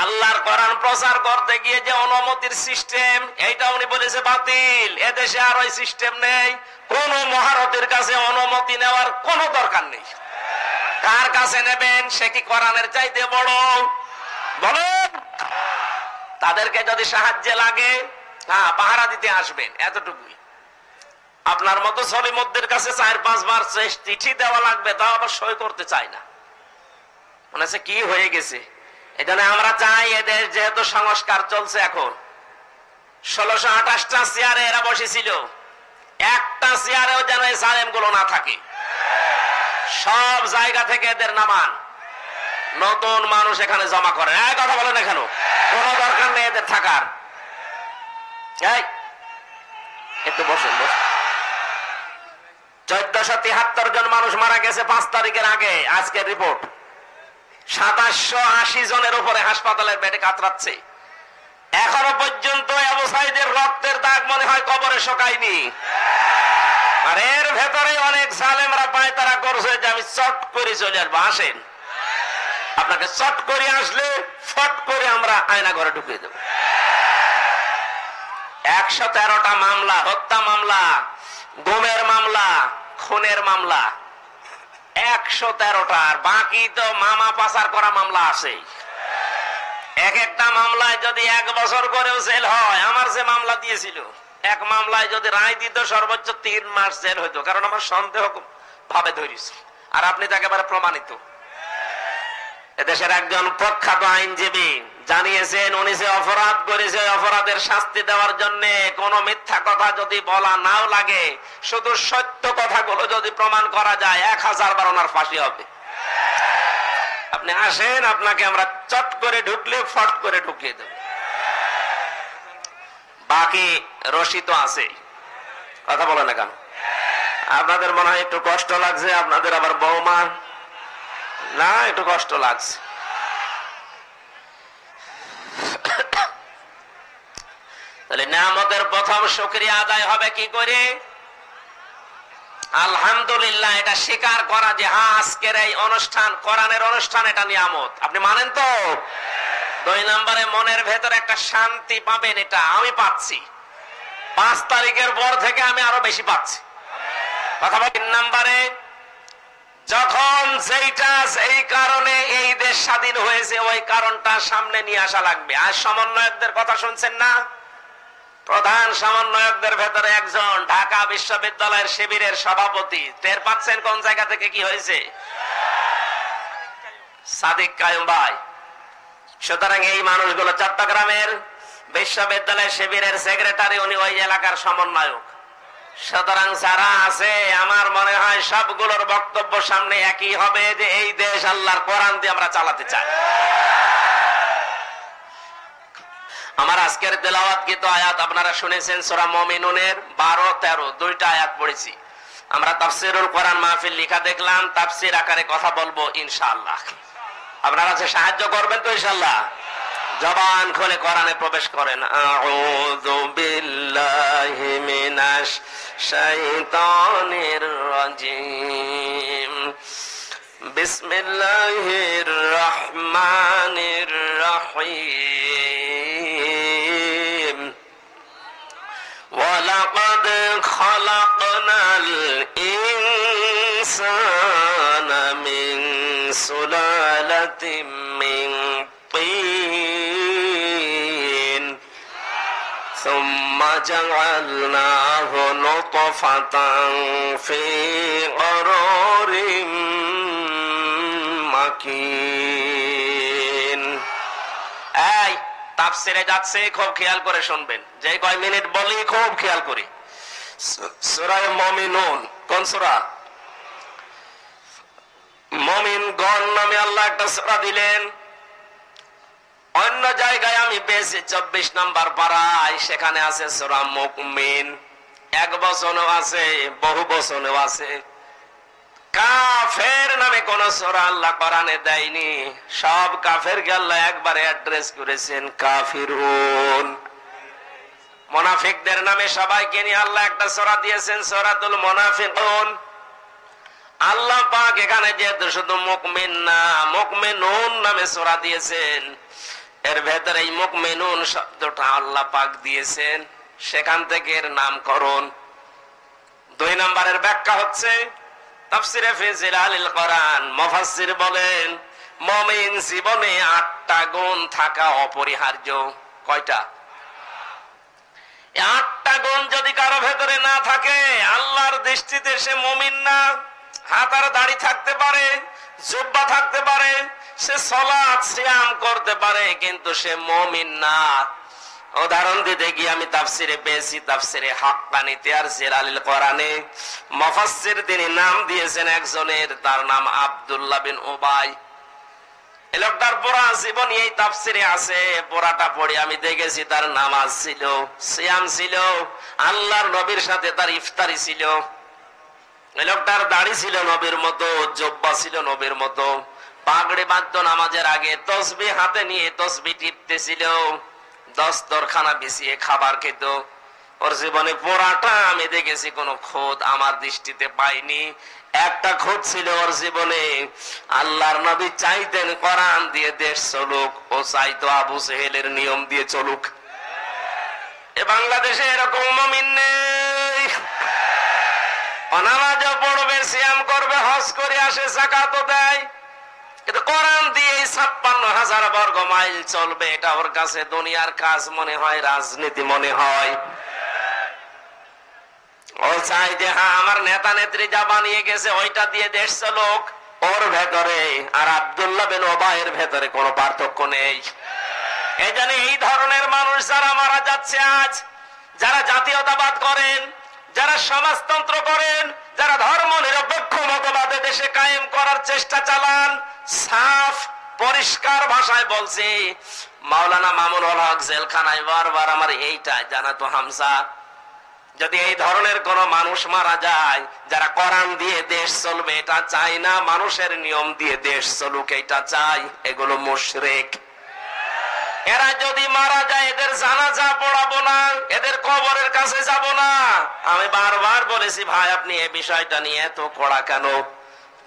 আল্লাহর কোরআন প্রচার করতে গিয়ে যে অনুমতির সিস্টেম, এইটা উনি বলেছে বাতিল। এদেশে আর ওই সিস্টেম নেই। কোন মহারথীর কাছে অনুমতি নেওয়ার কোনো দরকার নেই। কার কাছে নেবেন? সে কি কোরআনের চাইতে বড়? বলুন। তাদেরকে যদি সাহায্যে লাগে, হ্যাঁ পাহারা দিতে আসবেন, এতটুকুই। আপনার মতো সলিমুদ্দের কাছে 4-5 বার চিঠি দেওয়া লাগবে, তাও আবার সই করতে চাই না। মনে হচ্ছে কি হয়ে গেছে। এই জন্য আমরা চাই, এদের যেহেতু সংস্কার চলছে, এখন 1628টা চেয়ারে এরা বসেছিল, একটা চেয়ারেও যেন এই জালেম গুলো না থাকে। সব জায়গা থেকে এদের নামান, নতুন মানুষ এখানে জমা করেন। এই কথা বলেন, এখানে কোনো দরকার নেই এদের থাকার। একটু বসেন, বসেন। 1473 জন মানুষ মারা গেছে 5 তারিখের আগে, আজকের রিপোর্ট। 2780 জনের উপরে হাসপাতালের বেডে কাতরাচ্ছে। এখনো পর্যন্ত আবু সাইদের রক্তের দাগ মনে হয় কবরে শোকায়নি। আর এর ভেতরে অনেক জালেমরা পায়তারা করছে যে আমি চট করে চলে আসবো। আসেন, আপনাকে চট করে আসলে ফট করে আমরা আয়না ঘরে ঢুকিয়ে দেব। 113টা মামলা, হত্যা মামলা, গুমের মামলা, খুনের মামলা, 113টা। আর বাকি তো মামা পাচার করা মামলা আছে। এক একটা মামলায় যদি 1 বছর করেও জেল হয়, আমার যে মামলা দিয়েছিল এক মামলায় যদি রায় দিত সর্বোচ্চ 3 মাস জেল হইতো, কারণ আমার সন্দেহ ভাবে ধরেছি, আর আপনি তো একেবারে প্রমাণিত। এদেশের একজন প্রখ্যাত আইনজীবী জানিয়েছেন, উনি যে অপরাধ করেছে অপরাধের শাস্তি দেওয়ার জন্য কোন মিথ্যা কথা যদি বলা নাও লাগে, শুধু সত্য কথাগুলো যদি প্রমাণ করা যায় 1000 বার ওনার ফাঁসি হবে। আপনি আসেন, আপনাকে আমরা চট করে ঢুকলে ফট করে ঢুকিয়ে দেব। বাকি রশি তো আছে, কথা বলে না কেন? আপনাদের মনে হয় একটু কষ্ট লাগছে, আপনাদের আবার বৌমা না, একটু কষ্ট লাগছে। তাহলে নিয়ামতের প্রথম শুকরিয়া আদায় হবে কি করে? আলহামদুলিল্লাহ, এটা স্বীকার করা যে হ্যাঁ আজকের এই অনুষ্ঠান কোরআনের অনুষ্ঠান, এটা নিয়ামত। আপনি মানেন তো? 2 নম্বরে মনের ভেতরে একটা শান্তি পাবেন, এটা আমি পাচ্ছি, 5 তারিখের পর থেকে আমি আরো বেশি পাচ্ছি। কথা বল। 3 নম্বরে যখন যেটা এই কারণে এই দেশ স্বাধীন হয়েছে ওই কারণটা সামনে নিয়ে আসা লাগবে। আর সমন্বয়কদের কথা শুনছেন না? প্রধান সমন্বয়কদের ভেতরে একজন ঢাকা বিশ্ববিদ্যালয়ের শিবিরের সভাপতি। টের পাচ্ছেন কোন জায়গা থেকে কি হয়েছে? সাদিক কায়ুম ভাই। সুতরাং এই মানুষগুলো চট্টগ্রামের বিশ্ববিদ্যালয় শিবিরের সেক্রেটারি, উনি ওই এলাকার সমন্বয়ক। সুতরাং যারা আছে আমার মনে হয় সবগুলোর বক্তব্য সামনে একই হবে যে এই দেশ আল্লাহর কোরআন দিয়ে আমরা চালাতে চাই। আমার আজকের তেলাওয়াতকৃত আয়াত আপনারা শুনেছেন, সূরা মুমিনুনের 12-13 দুইটা আয়াত পড়েছি। আমরা তাফসীরুল কোরআন মাহফিল লিখা দেখলাম, তাফসীর আকারে কথা বলবো ইনশাআল্লাহ। আপনারা যে সাহায্য করবেন তো ইনশাআল্লাহ। জবান খুলে কোরআনে প্রবেশ করেন। আউযু বিল্লাহি মিনাশ শাইতানির রাজিম। বিসমিল্লাহির রহমানির রহিম। ওয়ালাকাদ খালাকনাল ইনসানা মিন সুলালাতিন মিন طين ثم جعلناه نطفة في قرار مكين। এই তাফসীরে যাচ্ছে, খুব খেয়াল করে শুনবেন, যে কয় মিনিট বলি খুব খেয়াল করি। সূরা মুমিনুন কোন সূরা? মুমিনগণ নামে আল্লাহ একটা সূরা দিলেন। অন্য জায়গায় আমি পেয়েছি 24 নম্বর পারায়, সেখানে আছে সূরা মুমিন। 1 বচনও আছে, বহু বচনও আছে। কাফের নামে কোন সূরা আল্লাহ কোরআনে দেয়নি। সব কাফেরকে আল্লাহ একবারে অ্যাড্রেস করেছেন কাফিরুন। মুনাফিকদের নামে সবাইকে নিয়ে আল্লাহ একটা সূরা দিয়েছেন, সূরাতুল মুনাফিকুন। আল্লাহ পাক এখানে যেহেতু শুধু মুমিন না, মুমিনুন নামে সূরা দিয়েছেন, এর ভেতরে এই মুমিনুন শব্দটা আল্লাহ পাক দিয়েছেন, সেখান থেকে এর নামকরণ। 2 নম্বরের ব্যাখ্যা হচ্ছে তাফসীরে ফি জিলালিল কোরআন। মুফাসসির বলেন মুমিন জীবনে 8টা গুণ থাকা অপরিহার্য। কয়টা? 8টা গুণ যদি কারো ভেতরে না থাকে, আল্লাহর দৃষ্টিতে সে মুমিন না। হাত আর দাড়ি থাকতে পারে, জুব্বা থাকতে পারে, সে সালাত সিয়াম করতে পারে, কিন্তু সে মুমিন না। উদাহরণ দিতে গিয়ে আমি তাফসীরে পেয়েছি, তাফসীরে হাক্কানীতে আর জিলালিল কোরআনে মুফাসসির তিনি নাম দিয়েছেন একজনের, তার নাম আব্দুল্লাহ বিন উবাই। এই লোকটার পুরা জীবন এই তাফসীরে আছে। পুরাটা পড়ে আমি দেখেছি তার নামাজ ছিল, সিয়াম ছিল, আল্লাহর নবীর সাথে তার ইফতারি ছিল। এই লোকটার দাড়ি ছিল নবীর মতো, জুব্বা ছিল নবীর মতো, পাগড়ি বাঁধত নামাজের আগে, তসবিহ হাতে নিয়ে তসবিহ টিপতেছিল, দস্তরখানা বিছিয়ে খাবার খেত। ওর জীবনে পুরাটা আমি দেখেছি, কোনো খোদ আমার দৃষ্টিতে পাইনি। একটা খোদ ছিল ওর জীবনে, আল্লাহর নবী চাইতেন কোরআন দিয়ে দেশ চলুক, ও চাইতো আবু সেহেলের নিয়ম দিয়ে চলুক। এ বাংলাদেশে এরকম মুমিন নেই। নামাজও পড়বে, সিয়াম করবে, হজ করে আসে, যাকাতও দেয়, কিন্তু কোরআন দিয়ে 56,000 বর্গ মাইল চলবে, এটা ওর কাছে দুনিয়ার কাজ মনে হয়, রাজনীতি মনে হয়। ও চাই যে হ্যাঁ আমার নেতা নেত্রী যা বানিয়ে গেছে ওইটা দিয়ে দেশ চলুক, ওর ভেতরে আর আব্দুল্লাহ বিন ওবায়ের ভেতরে কোনো পার্থক্য নেই। এই জন্য এই ধরনের মানুষ যারা মারা যাচ্ছে আজ, যারা জাতীয়তাবাদ করেন, যারা সমাজতন্ত্র করেন, যারা ধর্ম নিরপেক্ষ মতবাদে দেশে কায়েম করার চেষ্টা চালান, সাফ পরিষ্কার ভাষায় বলছি, মাওলানা মামুনুল হক জেলখানায় বারবার আমার এইটাই জানাতো, হামসা যদি এই ধরনের কোন মানুষ মারা যায়, যারা কোরআন দিয়ে দেশ চলবে এটা চাই না, মানুষের নিয়ম দিয়ে দেশ চলুক এটা চাই, এগুলো মুশরিক। এরা যদি মারা যায় এদের জানাজা পড়াবো না, এদের কবরের কাছে যাব না। আমি বারবার বলেছি ভাই আপনি এই বিষয়টা নিয়ে এত কড়া কেন?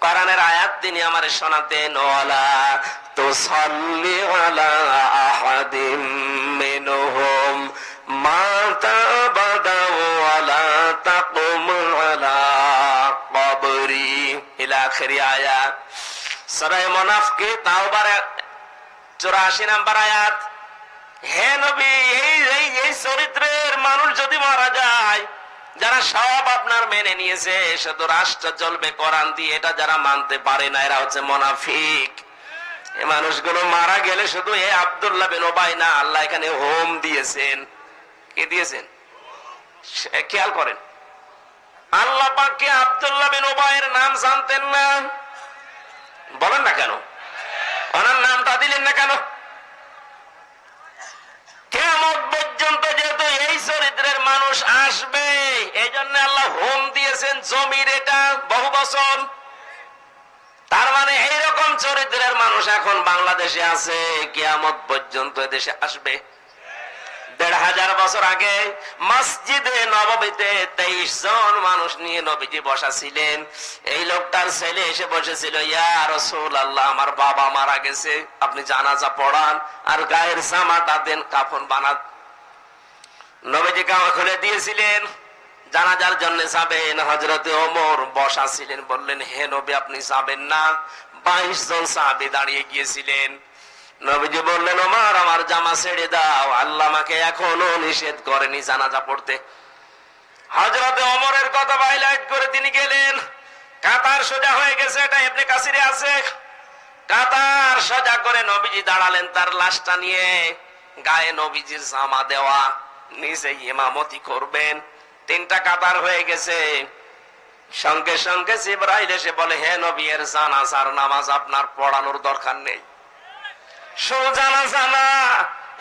কোরআনের আয়াত তিনি আমারে শোনাতেন, ওয়ালা তুসাল্লি আলা আহাদিম মিনহুম মাতা আবাদা ওয়ালা তাকুম আলা কবরি ইলা আখিরি আয়াত। সূরা মুনাফিক তাওবার 84 নম্বর আয়াত। হে নবী, এই চরিত্রের মানুষ যদি মারা যায়, যারা সব আপনার মেনে নিয়েছে, শুধু রাষ্ট্র চলবে কোরআন দিয়ে, এটা যারা মানতে পারে না এরা হচ্ছে মুনাফিক। এই মানুষগুলো মারা গেলে শুধু এ আব্দুল্লাহ বিন ওবাই না, আল্লাহ এখানে হোম দিয়েছেন। কি দিয়েছেন খেয়াল করেন। আল্লাহ পাক কি আব্দুল্লাহ বিন ওবাইয়ের নাম জানতেন না? বলেন না কেন? ওনার নামটা দিলেন না কেন? কিয়ামত পর্যন্ত যেহেতু এই চরিত্রের মানুষ আসবে, এই জন্য আল্লাহ হোম দিয়েছেন জমির, এটা বহু বছর। তার মানে এইরকম চরিত্রের মানুষ এখন বাংলাদেশে আছে, কিয়ামত পর্যন্ত দেশে আসবে। ১৫০০ বছর আগে মসজিদে নববীতে ২৩ জন মানুষ নিয়ে নবীজি বসা ছিলেন। এই লোকটার ছেলে এসে বসেছিল, ইয়া রাসূলুল্লাহ আমার বাবা মারা গেছে, আপনি জানাজা পড়ান আর গায়ের জামাটা দেন, কাফন বানান। নবীজি কামা খুলে দিয়েছিলেন, জানাজার জন্য যাবেন। হযরতে ওমর বসা ছিলেন, বললেন হে নবী আপনি যাবেন না? 22 জন সাহাবী দাঁড়িয়ে গিয়েছিলেন। নবীজি বললেন ওমর আমার জামা ছেড়ে দাও, আল্লাহ আমাকে এখনো নিষেধ করেনি জানাজা পড়তে। হযরতে ওমরের কথা হাইলাইট করে তিনি গেলেন। কাতার সোজা হয়ে গেছে, এটা ইবনে কাসিরে আছে। কাতার সোজা করে নবীজি দাঁড়ালেন তার লাশটা নিয়ে, গায়ে নবীজির জামা দেওয়া, নিজে ইমামতি করবেন। 3টা কাতার হয়ে গেছে। সঙ্গে সঙ্গে জিবরাইল এসে বলে হে নবী এর জানাজার নামাজ আপনার পড়ানোর দরকার নেই। জানাজা না,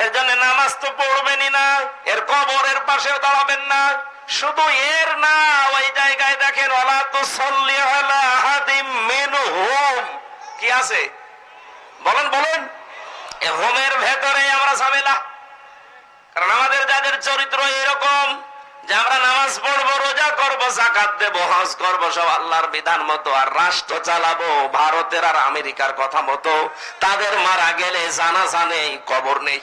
এর জন্য নামাজ তো পড়বেনই না, এর কবরের পাশেও দাঁড়াবেন না। শুধু এর না, ওই জায়গায় দেখেন ওয়ালা তুসাল্লি আলা আহাদিম মিনহুম কি আছে বলেন বলেন। এ হোমের ভেতরে আমরা ঝামেলা, কারণ আমাদের যাদের চরিত্র এরকম যে আমরা নামাজ পড়বো, রোজা করবো, যাকাত দেবো, হজ করবো, সব আল্লাহর বিধান মতো, আর রাষ্ট্র চালাবো ভারতের আর আমেরিকার কথা মতো, তাদের মারা গেলে জানাজা নেই, কবর নেই।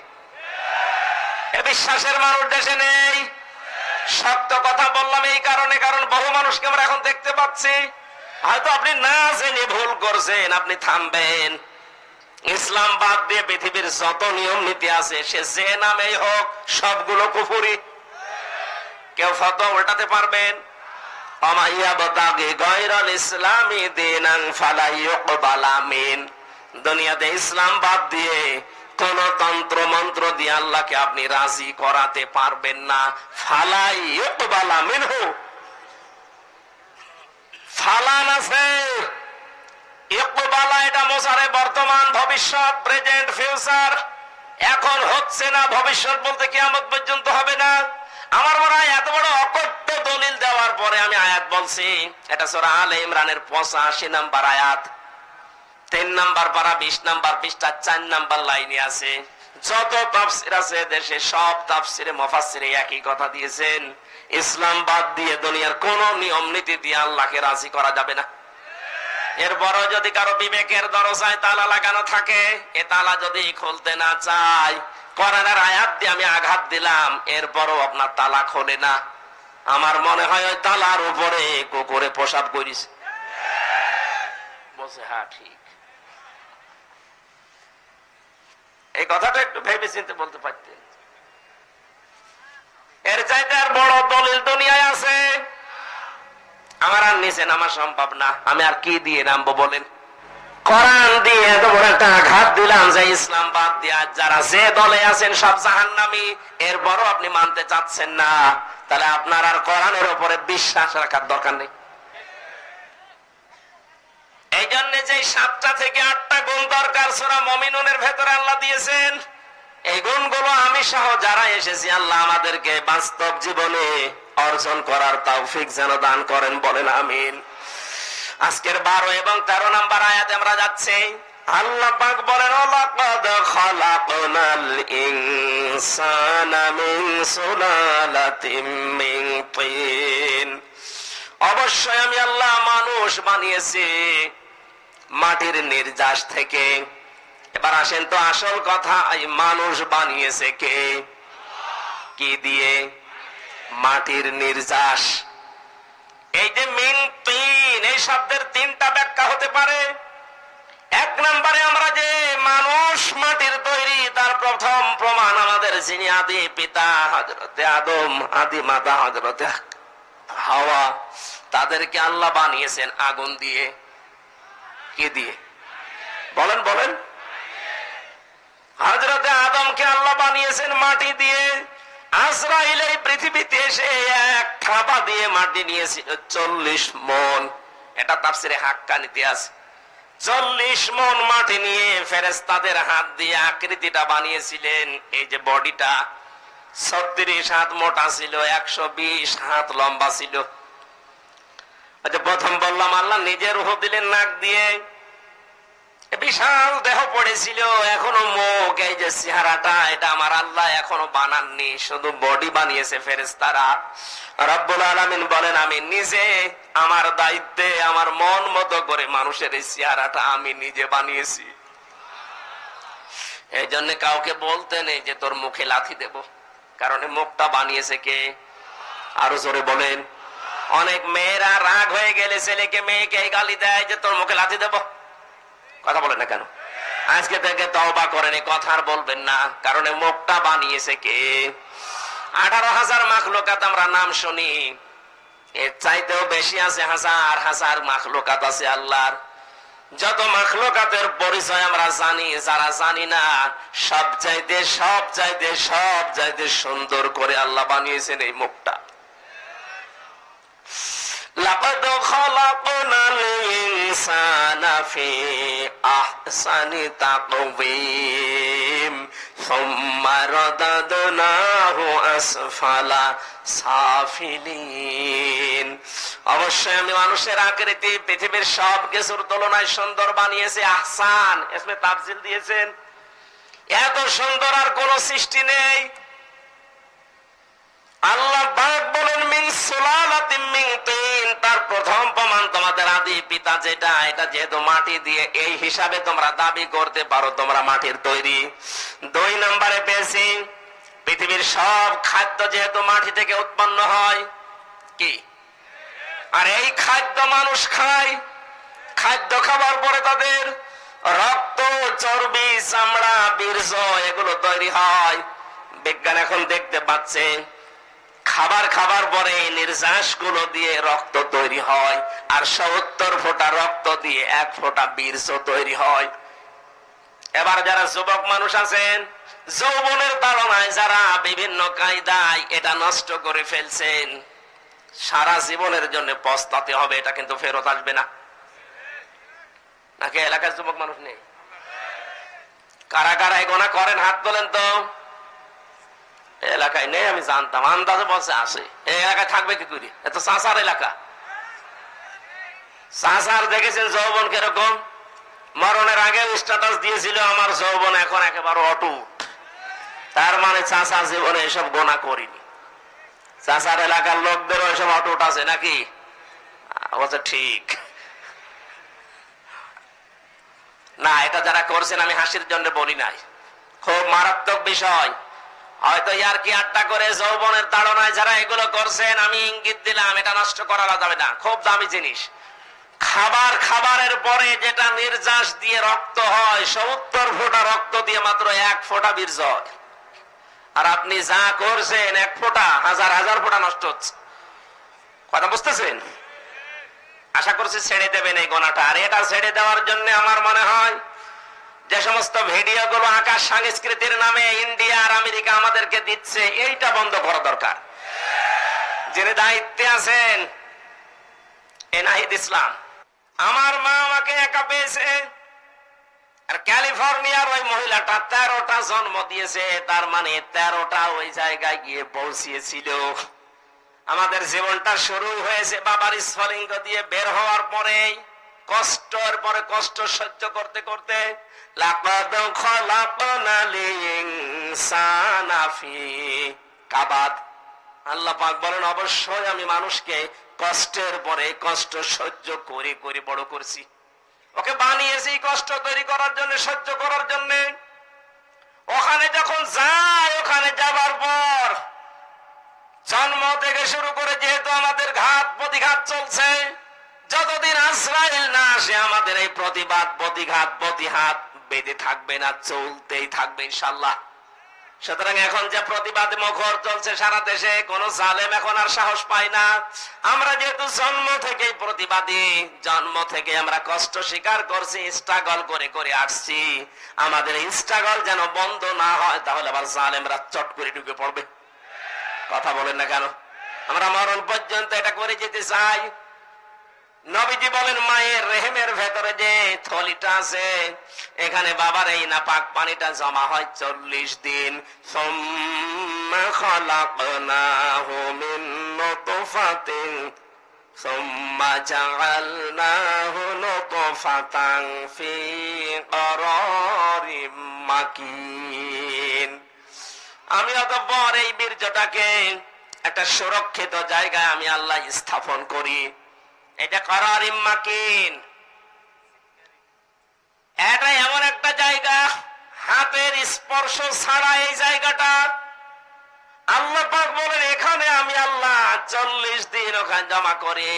এ বিশ্বাসের মানুষ দেশে নেই। শক্ত কথা বললাম এই কারণে, কারণ বহু মানুষকে আমরা এখন দেখতে পাচ্ছি, হয়তো আপনি না জেনে ভুল করছেন, আপনি থামবেন। ইসলাম বাদ দিয়ে পৃথিবীর যত নিয়ম নীতি আছে, সে যে নামেই হোক সবগুলো কুফরি। কেউ ফতোয়া উল্টাতে পারবেন? দুনিয়াতে ইসলাম বাদ দিয়ে কোন তন্ত্র মন্ত্র দিয়ে আল্লাহকে আপনি রাজি করাতে পারবেন না। ফালাই ইউকবালা মিনহু, ফালান আছে, ইউকবালা এটা মোসারে বর্তমান, ভবিষ্যৎ, প্রেজেন্ট, ফিউচার। এখন হচ্ছে না, ভবিষ্যৎ বলতে কিয়ামত পর্যন্ত হবে না। আমার মনে হয় এত বড় অকট্য দলিল দেওয়ার পরে আমি আয়াত বলছি, এটা সূরা আলে ইমরানের 85 নম্বর আয়াত, 3 নম্বর পারা 20 নম্বর পৃষ্ঠা 4 নম্বর লাইনে আছে। যত তাফসীর আছে দেশে সব তাফসীরে মুফাসসিরে একই কথা দিয়েছেন, ইসলাম বাদ দিয়ে দুনিয়ার কোন নিয়ম নীতি দিয়ে আল্লাহকে রাজি করা যাবে না। এরপরও যদি কারো বিবেকের দরজায় তালা লাগানো থাকে, এ তালা যদি খুলতে না চায়, কোরআনের আয়াত দিয়ে আমি আঘাত দিলাম, এরপরও আপনার তালা খোলে না, আমার মনে হয় ওই তালার উপরে কুকুরে প্রসাব করিস। বলছে হ্যাঁ ঠিক। এই কথাটা একটু ভেবে চিন্তে বলতে পারতেন। এর চাইতে আর বড় দলিল দুনিয়ায় আছে? আমার আর নিচে নামা সম্ভব না, আমি আর কি দিয়ে নামবো বলেন? কোরআন দিয়ে এত বড় একটা আঘাত দিলাম যে ইসলাম বাদ দিয়া যারা যে দলে আছেন সব জাহান্নামী, এরপরও আপনি মানতে চাচ্ছেন না, তাহলে আপনার আর কোরআনের উপরে বিশ্বাস রাখার দরকার নেই। এই জন্য যে 7টা থেকে 8টা গুণ দরকার সূরা মুমিনুনের ভেতরে আল্লাহ দিয়েছেন, এই গুণগুলো আমি সহ যারা এসেছি আল্লাহ আমাদেরকে বাস্তব জীবনে অর্জন করার তৌফিক যেন দান করেন, বলেন আমিন। আজকের 12 এবং 13 নম্বর আয়াতে আমরা যাচ্ছি। আল্লাহ পাক বলেন, লাকাদ খালাকনাল ইনসানা মিন সুলালাতিন মিন তিন, অবশ্যই আমি আল্লাহ মানুষ বানিয়েছি মাটির নির্যাস থেকে। এবার আসেন তো আসল কথা, এই মানুষ বানিয়েছে কে? কি দিয়ে? মাটির নির্যাস। এই যে মিন তিন, এই শব্দের 3টা ব্যাখ্যা হতে পারে। 1 নম্বরে আমরা যে মানুষ মাটির তৈরি, তার প্রথম প্রমাণ আমাদের যিনি আদি পিতা হযরতে আদম, আদি মাতা হযরতে হাওয়া, তাদেরকে আল্লাহ বানিয়েছেন আগুন দিয়ে। কি দিয়ে? বলেন বলেন। হযরতে আদমকে আল্লাহ বানিয়েছেন মাটি দিয়ে। আজরাইল এই পৃথিবীতে এসে এক থাবা দিয়ে মাটি নিয়েছিল 40 মণ। এটা তাফসিরে হাক্কানিতে আছে। 40 মণ মাটি নিয়ে ফেরেশতাদের হাত দিয়ে আকৃতিটা বানিয়েছিলেন। এই যে বডিটা 36 হাত মোটা ছিল, 120 হাত লম্বা ছিল। আচ্ছা, প্রথম বললাম আল্লাহ নিজের রূহ দিলেন নাক দিয়ে, বিশাল দেহ পড়েছিল, এখনো মুখ, এই যে চেহারাটা, এটা আমার আল্লাহ এখনো বানাননি, শুধু বডি বানিয়েছে ফেরেশতারা। রব্বুল আলামিন বলেন, আমি নিজে আমার দায়িত্বে আমার মন মতো করে মানুষের এই চেহারাটা আমি নিজে বানিয়েছি। এই জন্য কাউকে বলতে নেই যে তোর মুখে লাথি দেব, কারণ মুখটা বানিয়েছে কে? আরো জোরে বলেন। অনেক মেয়েরা রাগ হয়ে গেলে ছেলেকে মেয়েকে গালি দেয় যে তোর মুখে লাথি দেব। কথা বলেন না কেন? আজকে থেকে তওবা করেন, এই কথা আর বলবেন না, কারণ মুখটা বানিয়েছে কে? 18,000 মাখলুকাত আমরা নাম শুনি, এর চাইতেও বেশি আছে, হাজার হাজার মাখলুকাত আছে আল্লাহর। যত মাখলুকাতের পরিচয় আমরা জানি, যারা জানি না, সব চাইতে সব চাইতে সব চাইতে সুন্দর করে আল্লাহ বানিয়েছেন এই মুখটা। লাকাদ খালাকনাল ইনসানা ফি আহসানি তাকওয়িম সুম্মা রাদাদনাহু আসফালা সাফিলিন। অবশ্যই আমি মানুষের আকৃতি পৃথিবীর সব কিছুর তুলনায় সুন্দর বানিয়েছি। আহসান এসমে তাফজিল দিয়েছেন। এত সুন্দর আর কোন সৃষ্টি নেই। আল্লাহ পাক বলেন মিন সুলালাতিন মিন তিন, তার প্রথম প্রমাণ তোমাদের আদি পিতা যেটা, এটা যেহেতু মাটি দিয়ে, এই হিসাবে তোমরা দাবি করতে পারো তোমরা মাটির তৈরি। 2 নম্বরে পেয়েছি পৃথিবীর সব খাদ্য যেহেতু মাটি থেকে উৎপন্ন হয়, কি? আর এই খাদ্য মানুষ খায়। খাদ্য খাবার পরে তাদের রক্ত, চর্বি, চামড়া, বীর্য এগুলো তৈরি হয়। বিজ্ঞান এখন দেখতে পাচ্ছে খাবার খাবার পরে নির্যাস গুলো দিয়ে রক্ত তৈরি হয়, আর 70 ফোঁটা রক্ত দিয়ে 1 ফোঁটা বীর্য তৈরি হয়। এবার যারা যুবক মানুষ আছেন, যৌবনের তাড়নায় যারা বিভিন্ন কায়দায় এটা নষ্ট করে ফেলছেন, সারা জীবনের জন্য পস্তাতে হবে, এটা কিন্তু ফেরত আসবে না। নাকি এলাকার যুবক মানুষ নেই? কারা কারা গোনা করেন হাত তোলেন তো। এলাকায় নেই আমি জানতাম, আন্দাজে বলছে আসে। এই এলাকায় থাকবে কি করে? এত চাষার এলাকা। চাষার দেখেছেন যৌবন কিরকম? মরণের আগে স্ট্যাটাস দিয়েছিল আমার যৌবন এখন একেবারে অটুট। তার মানে চাষা জীবনে এসব গোনা করিনি। চাষার এলাকার লোকদেরও এসব অটুট আছে নাকি? বলছে ঠিক না। এটা যারা করছেন আমি হাসির জন্য বলি নাই, খুব মারাত্মক বিষয়। হয়তো ইয়ার কি আড্ডা করে যৌবনের তাড়নায় যারা এগুলো করছেন, আমি ইঙ্গিত দিলাম এটা নষ্ট করা যাবে না, খুব দামি জিনিস। খাবারের পরে যেটা নির্যাস দিয়ে রক্ত হয়, 70 ফোঁটা রক্ত দিয়ে মাত্র 1 ফোঁটা বীর্য হয়। আর আপনি যা করছেন 1 ফোঁটা, হাজার হাজার ফোঁটা নষ্ট হচ্ছে। কথা বুঝতেছেন? আশা করছি ছেড়ে দেবেন এই গোনাটা। আর এটা ছেড়ে দেওয়ার জন্য আমার মনে হয় যে সমস্ত ভিডিও গুলো আকাশ সংস্কৃতির নামে ইন্ডিয়া আর আমেরিকা আমাদেরকে দিচ্ছে, এইটা বন্ধ করা দরকার। যিনি দায়িত্বে আছেন এনাহিদ ইসলাম, আমার মা আমাকে একা পেয়েছে, আর ক্যালিফোর্নিয়ার ওই মহিলাটা 13টা জন্ম দিয়েছে, তার মানে 13টা ওই জায়গায় গিয়ে পৌঁছিয়েছিল। আমাদের জীবনটা শুরু হয়েছে বাবার স্ফলিঙ্গ দিয়ে বের হওয়ার পরেই, কষ্টের পরে কষ্ট সহ্য করতে করতে। লাকাদ খলাকনাল ইনসানা ফি কাবাদ। আল্লাহ পাক বলেন, অবশ্যই আমি মানুষকে কষ্টের পরে কষ্ট সহ্য করে করে বড় করছি। ওকে বানিয়েছি কষ্ট তৈরি করার জন্য, সহ্য করার জন্য। ওখানে যখন যায়, ওখানে যাবার পর জন্ম থেকে শুরু করে যেহেতু আমাদের ঘাত প্রতিঘাত চলছে, যতদিন আজরাইল না আসে আমাদের এই প্রতিবাদ প্রতিঘাত প্রতিহাত বেঁধে থাকবে না, চলতেই থাকবে ইনশাআল্লাহ। সুতরাং এখন যে প্রতিবাদ মুখর চলছে সারা দেশে, কোন জালেম এখন আর সাহস পায় না। আমরা যেহেতু জন্ম থেকেই প্রতিবাদী, জন্ম থেকে আমরা কষ্ট স্বীকার করছি, স্ট্রাগল করে করে আসছি, আমাদের এই স্ট্রাগল যেন বন্ধ না হয়, তাহলে আবার জালেমরা চট করে ঢুকে পড়বে। কথা বলেন না কেন? আমরা মরণ পর্যন্ত এটা করে যেতে চাই। নবীজি বলেন, মায়ের রেহেমের ভেতরে যে থলিটা আছে, এখানে বাবার এই নাপাক পানিটা জমা হয় 40 দিন। সুম্মা খালাকনাহু মিন নুতফাতিন সুম্মা জাআলনাহু নুতফাতান ফি করারিম মাকিন। আমি অতঃপর এই বীর্যটাকে একটা সুরক্ষিত জায়গায় আমি আল্লাহ স্থাপন করি। এটা করারিম মাকিন, এটা এমন একটা জায়গা, হাতের স্পর্শ ছাড়া এই জায়গাটা। আল্লাহ পাক বলেন, এখানে আমি আল্লাহ 40 দিন ওখানে জমা করে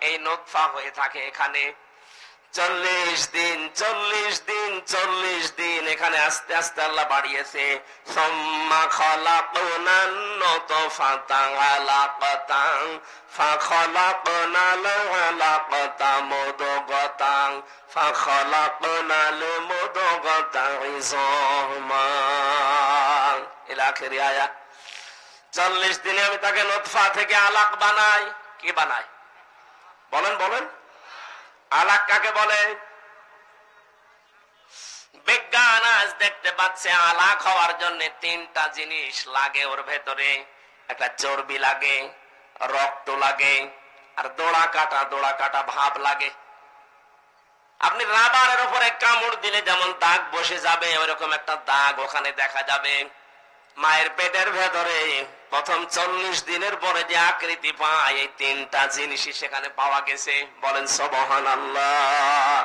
এই নুতফা হয়ে থাকে এখানে। 40 দিন 40 দিন 40 দিন এখানে আস্তে আস্তে আল্লাহ বাড়িয়েছে। সুম্মা খালাকনান নুতফাতা আলাকাতান ফাখালাকনাল আলাকাতা মুদগাতান ফাখালাকনাল মুদগাতা ইযামা ইলা আখিরি আয়াত। 40 দিনে আমি তাকে নুতফা থেকে আলাক বানাই। কি বানাই? বলেন বলেন। আলাক কাকে বলে? বিজ্ঞান আজ দেখতে পাচ্ছে আলাক হওয়ার জন্য 3টা জিনিস লাগে ওর ভেতরে। একটা চর্বি লাগে, রক্ত লাগে, আর দোড়া কাটা ভাব লাগে। আপনি রাবারের উপরে কামড় দিলে যেমন দাগ বসে যাবে, ওইরকম একটা দাগ ওখানে দেখা যাবে। মায়ের পেটের ভেতরে প্রথম 40 দিনের পরে যে আকৃতি পায়, এই 3টা জিনিসই সেখানে পাওয়া গেছে। বলেন সুবহানাল্লাহ।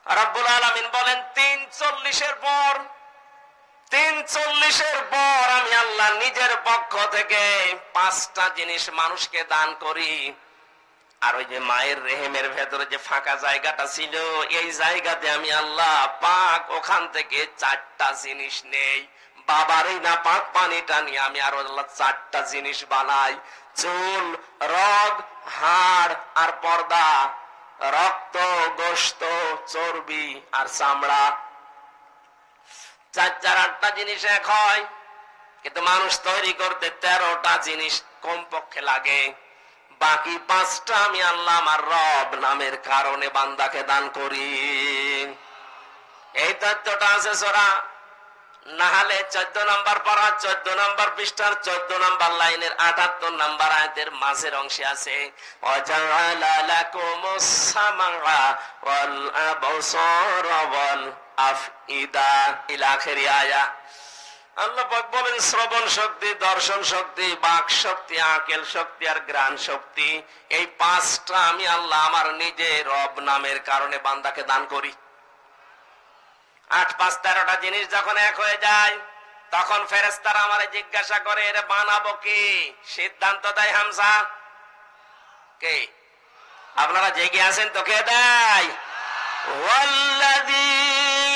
রব্বুল আলামিন বলেন, 340 এর পর আমি আল্লাহ নিজের পক্ষ থেকে 5টা জিনিস মানুষকে দান করি। আর ওই যে মায়ের রেহেমের ভেতরে যে ফাঁকা জায়গাটা ছিল, এই জায়গাতে আমি আল্লাহ পাক ওখান থেকে 4টা জিনিস নেই। বাবার এই না পাক পানিটা নিয়ে আমি আরো আল্লাহ 4টা জিনিস বানাই। চুল, রগ, হাড় আর পর্দা, রক্ত, গোশত, চর্বি আর চামড়া। 4-8টা জিনিস এক হয়, কিন্তু মানুষ তৈরি করতে 13টা জিনিস কমপক্ষে লাগে। বাকি 5টা আমি আল্লাহ আমার রব নামের কারণে বান্দাকে দান করি। এই তথ্যটা আছে সূরা নাহলে 14 নম্বর পারা 14 নম্বর পৃষ্ঠার 14 নম্বর লাইনের 78 নম্বর আয়াতের মাঝের অংশে আছে, ওয়াজআলা লাকুমুস সামআ ওয়াল আবসারা ওয়াল আফইদা ইলা আখিরি আয়া। আল্লাহ পাক বলেন, শ্রবণ শক্তি, দর্শন শক্তি, বাক শক্তি, আকেল শক্তি আর ঘ্রাণ শক্তি, এই 5টা আমি আল্লাহ আমার নিজে রব নামের কারণে বান্দাকে দান করি। 8, 5, 13টা জিনিস যখন এক হয়ে যায়, তখন ফেরেশতারা আমারে জিজ্ঞাসা করে, এর বানাবো কি? সিদ্ধান্ত দেয় হামজা কে? আপনারা জেগে আছেন তো কে দেয়? ওয়াল্লাযী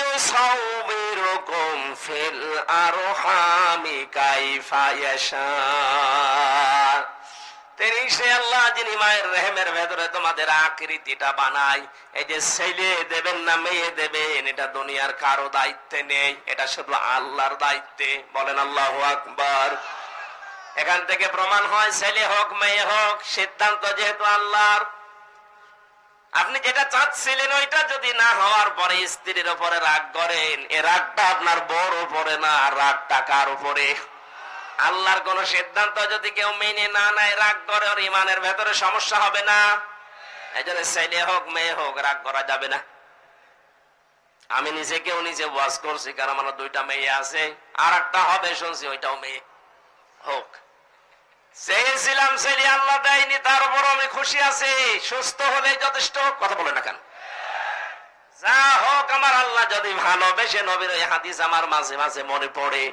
ইউসাউবিরুকুম ফিল আরহামি কাইফা ইয়াশা, তিনি সে আল্লাহ যিনি মায়ের রেহেমের ভেতরে তোমাদের আকৃতিটা বানায়। এই যে ছেলে দেবেন না মেয়ে দেবেন, এটা দুনিয়ার কারো দায়িত্বে নেই, এটা শুধু আল্লাহর দায়িত্বে। বলেন আল্লাহু আকবার। এখান থেকে প্রমাণ হয় ছেলে হোক মেয়ে হোক সিদ্ধান্ত যেহেতু আল্লাহর। আপনি যেটা চাচ্ছিলেন ওইটা যদি না হওয়ার পরে স্ত্রীর উপরে রাগ করেন, এ রাগটা আপনার বউর উপরে না, রাগটা কার উপরে? আল্লাহর কোন সিদ্ধান্ত যদি কেউ মেনে না নেয়, রাগ করে, ওর ইমানের ভেতরে সমস্যা হবে না? এই জন্য ছেলে হোক মেয়ে হোক রাগ করা যাবে না। আমি নিজেকেও নিজে ওয়াজ করছি, কারণ আমার দুইটা মেয়ে আছে, আর একটা হবে শুনছি, ওইটাও মেয়ে হোক। চেয়েছিলাম ছেলে, আল্লাহ দেয়নি, তার উপর আমি খুশি আছি। সুস্থ হলে যথেষ্ট। কথা বলে না কেন? যা হোক, আমার আল্লাহ যদি ভালোবেসে, নবীর ওই হাদিস আমার মাঝে মাঝে মনে পড়ে।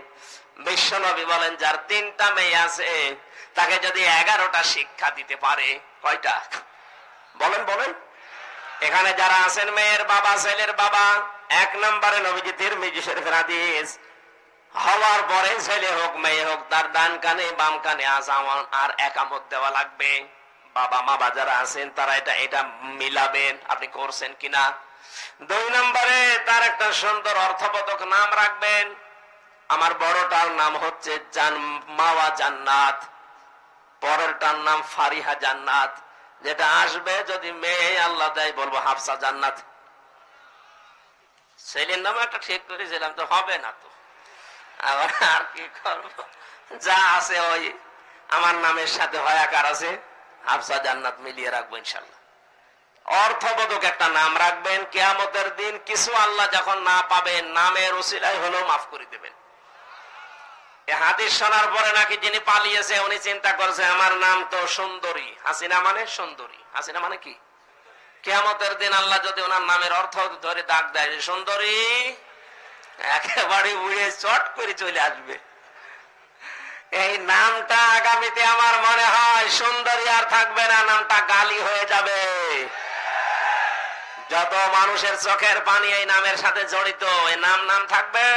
বিশ্ব নবী বলেন, যার 3টা মেয়ে আছে তাকে যদি 11টা শিক্ষা দিতে পারে, কয়টা? বলেন বলেন। এখানে যারা আছেন মেয়ের বাবা, ছেলের বাবা, 1 নম্বরে নবীজি তিরমিজি শরীফের হাদিস, হওয়ার পরে ছেলে হোক মেয়ে হোক তার ডান কানে বাম কানে আযান আর একামত দেওয়া লাগবে। বাবা মা যারা আছেন তারা এটা মিলাবেন, আপনি করছেন কিনা। 2 নম্বরে তার একটা সুন্দর অর্থবোধক নাম রাখবেন। আমার বড়টার নাম হচ্ছে মাওয়া জান্নাত, পরেরটার নাম ফারিহা জান্নাত, যেটা আসবে যদি মেয়ে আল্লাহ দেয় বলবো হাফসা জান্নাত। ছেলের নাম একটা ঠিক করেছিলাম, তো হবে না, তো আবার আর কি করবো, যা আছে ওই আমার নামের সাথে হয়াকার আছে, হাফসা জান্নাত মিলিয়ে রাখবো ইনশাল্লাহ। অর্থবোধক একটা নাম রাখবেন। কিয়ামতের দিন কিছু আল্লাহ যখন না পাবেন, নামের উসিলায় হলেও মাফ করে দেবেন। হাদিস শোনার পরে নাকি যিনি পালিয়েছে উনি চিন্তা করছে, আমার নাম তো সুন্দরী। হাসিনা মানে সুন্দরী, হাসিনা মানে কি? কিয়ামতের দিন আল্লাহ যদি ওনার নামের অর্থ ধরে ডাক দেয় সুন্দরী, একেবারে উড়ে চট করে চলে আসবে। এই নামটা আগামীতে আমার মনে হয় সুন্দরী আর থাকবে না, নামটা গালি হয়ে যাবে। যত মানুষের চোখের পানি এই নামের সাথে জড়িত, এই নাম থাকবে।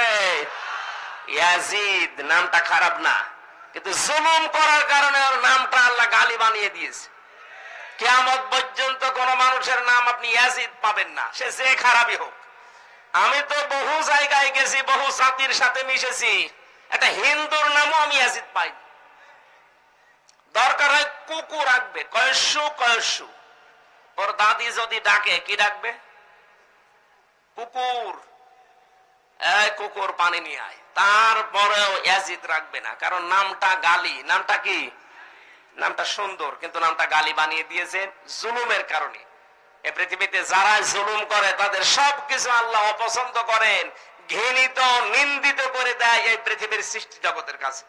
ইয়াজিদ নামটা খারাপ না, কিন্তু জুলুম করার কারণে ওর নামটা আল্লাহ গালি বানিয়ে দিয়েছে। কিয়ামত পর্যন্ত কোন মানুষের নাম আপনি ইয়াজিদ পাবেন না, সে যে খারাপই হোক। আমি তো বহু জায়গায় গেছি, বহু জাতির সাথে মিশেছি, একটা হিন্দুর নামও আমি ইয়াজিদ পাই। দরকার হয় কুকুর রাখবে, কয়সু কয়সু। ওর দাদি যদি ডাকে কি ডাকবে? কুকুর। এই কুকুর পানি নিয়ে আয়। তারপরেও ইয়াজিদ রাখবে না, কারণ নামটা গালি। নামটা কি? নামটা সুন্দর, কিন্তু নামটা গালি বানিয়ে দিয়েছে জুলুমের কারণে। এই পৃথিবীতে যারা জুলুম করে তাদের সবকিছু আল্লাহ অপছন্দ করেন, ঘৃণিত নিন্দিত করে দেয় এই পৃথিবীর সৃষ্টি জগতের কাছে।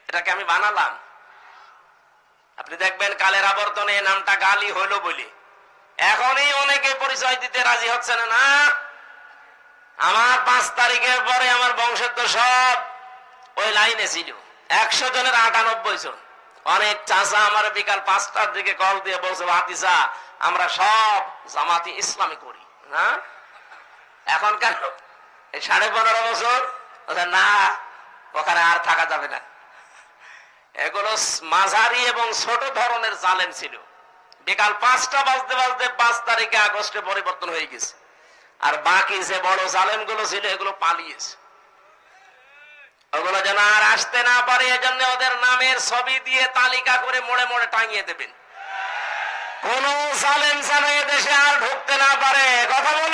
এটাকে আমি বানালাম। আপনি দেখবেন কালের আবর্তনে নামটা গালি হলো বলে এখনই অনেকে পরিচয় দিতে রাজি হচ্ছে না। না, আমার 5 তারিখের পরে আমার বংশের তো সব ওই লাইনে ছিল, 100 জনের 98 জন। অনেক চাচা আমার বিকাল 5টার দিকে কল দিয়ে বলছে, ভাতিজা আমরা সব জামাতি ইসলামী করি। না, এখন কেন? এই 15.5 বছর না, ওখানে আর থাকা যাবে না। এগুলো মাঝারি এবং ছোট ধরনের জালেম ছিল। বিকাল 5টা বাজতে বাজতে 5 তারিখে আগস্টে পরিবর্তন হয়ে গেছে, আর বাকি যে বড় জালেম গুলো ছিল এগুলো পালিয়েছে। ওগুলো যেন আর আসতে না পারে এজন্য ওদের নামের ছবি দিয়ে তালিকা করে মোড়ে মোড়ে টাঙিয়ে দেবেন। কোন জালেম যেন দেশে আর ঢুকতে না পারে। কথা বলুন।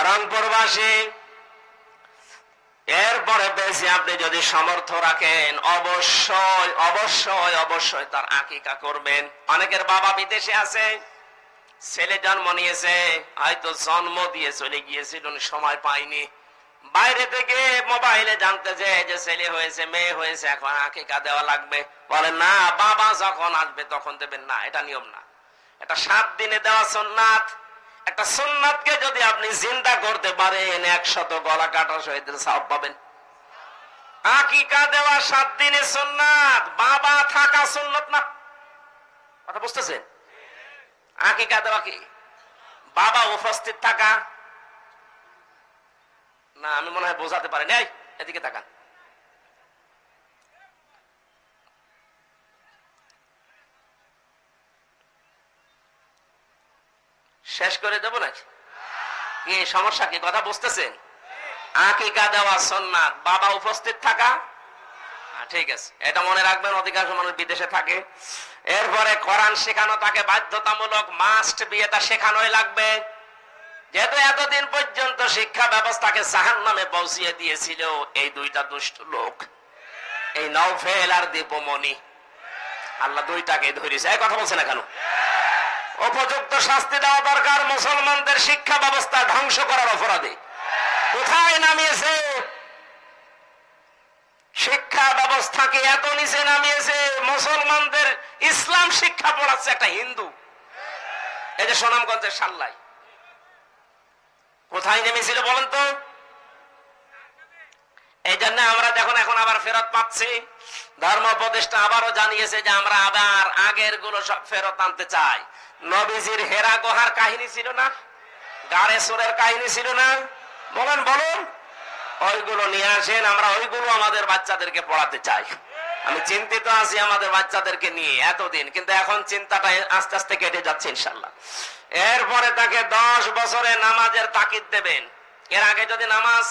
রংপুরবাসী, এরপরে বেশি আপনি যদি সামর্থ্য রাখেন অবশ্যই অবশ্যই অবশ্যই তার আকিকা করবেন। অনেকের বাবা বিদেশে আছে, ছেলে জন্ম নিয়েছে, হয়তো জন্ম দিয়ে চলে গিয়েছিল, সময় পাইনি, বাইরে থেকে মোবাইলে জানতে যে ছেলে হয়েছে মেয়ে হয়েছে, এখন আকিকা দেওয়া লাগবে। বলেন না, বাবা যখন আসবে তখন দেবেন না, এটা নিয়ম না। এটা 7 দিনে দেওয়া সুন্নাত। একটা সুন্নাতকে যদি আপনি জিন্দা করতে পারেন 100 গলা কাটা শহীদের সওয়াব পাবেন। আকিকা দেওয়া 7 দিনের সুন্নাত, বাবা থাকা সুন্নাত না। কথা বুঝতেছেন? আকিকা দেওয়া কি বাবা উপস্থিত থাকা না? আমি মনে হয় বোঝাতে পারিনি। এই এদিকে তাকান। শেষ করে দেবো নাকি? কি সমস্যা? কি কথা বুঝতেছেন? আকিকা দেওয়া সুন্নাত, বাবা উপস্থিত থাকা। ঠিক আছে, এটা মনে রাখবেন। অধিকাংশ মানুষ বিদেশে থাকে। এরপরে কোরআন শেখানো তাকে বাধ্যতামূলক, মাস্ট বি, এটা শেখানোই লাগবে। যেহেতু এতদিন পর্যন্ত শিক্ষা ব্যবস্থাকে জাহান্নামে পৌঁছিয়ে দিয়েছিল এই দুইটা দুষ্ট লোক, এই নওফেল আর দীপমণি। আল্লাহ দুইটাকে ধরেছে। এই কথা বলছে না কেন? উপযুক্ত শাস্তি দেওয়া দরকার মুসলমানদের শিক্ষা ব্যবস্থা ধ্বংস করার অপরাধে। কোথায় নামিয়েছে? শিক্ষা ব্যবস্থাকে এত নিচে নামিয়েছে, মুসলমানদের ইসলাম শিক্ষা পড়াচ্ছে একটা হিন্দু। এই যে সুনামগঞ্জের সাল্লাই, কোথায় নেমেছিল বলেন তো? এই জন্য আমরা দেখুন এখন আবার ফেরত পাচ্ছি। ধর্ম উপদেষ্টা আবারও জানিয়েছে যে আমরা আবার আগের গুলো সব ফেরত আনতে চাই। নবীজির হেরা গুহার কাহিনী ছিল না? গাড়ে সুরের কাহিনী ছিল না? বলেন বলুন, ওইগুলো নিয়ে আসেন, আমরা ওইগুলো আমাদের বাচ্চাদেরকে পড়াতে চাই। আমি চিন্তিত আছি আমাদের বাচ্চাদেরকে নিয়ে এতদিন, কিন্তু এখন চিন্তাটা আস্তে আস্তে কেটে যাচ্ছে ইনশাল্লাহ। এরপরে তাকে 10 বছরে নামাজের তাকিদ দেবেন। এর আগে যদি নামাজ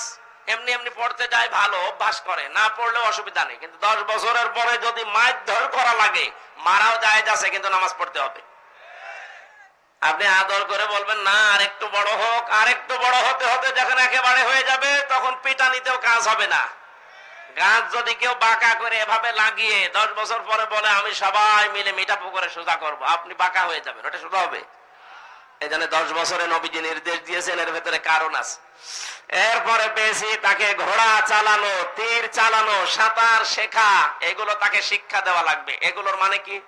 এমনি এমনি পড়তে যায়, ভালো অভ্যাস করে, না পড়লেও অসুবিধা নেই। কিন্তু 10 বছরের পরে যদি মারধর করা লাগে, মারাও জায়েজ আছে, কিন্তু নামাজ পড়তে হবে। আপনি আদর করে বলবেন না আর একটু বড় হোক, আর একটু বড় হতে হতে যখন একেবারে হয়ে যাবে তখন পিটানিতেও কাজ হবে না। গাছ যদি কেউ বাঁকা করে এভাবে লাগিয়ে 10 বছর পরে বলে আমি সবাই মিলে মিঠা পুকুরে সোজা করবো, আপনি বাঁকা হয়ে যাবেন, ওটা সোজা হবে? এই জন্য 10 বছরে নবীজি নির্দেশ দিয়েছেন, এর ভেতরে কারণ আছে। এরপরে বেশি তাকে ঘোড়া চালানো, তীর চালানো, সাঁতার শেখা, এগুলো তাকে শিক্ষা দেওয়া লাগবে। এগুলোর মানে কি?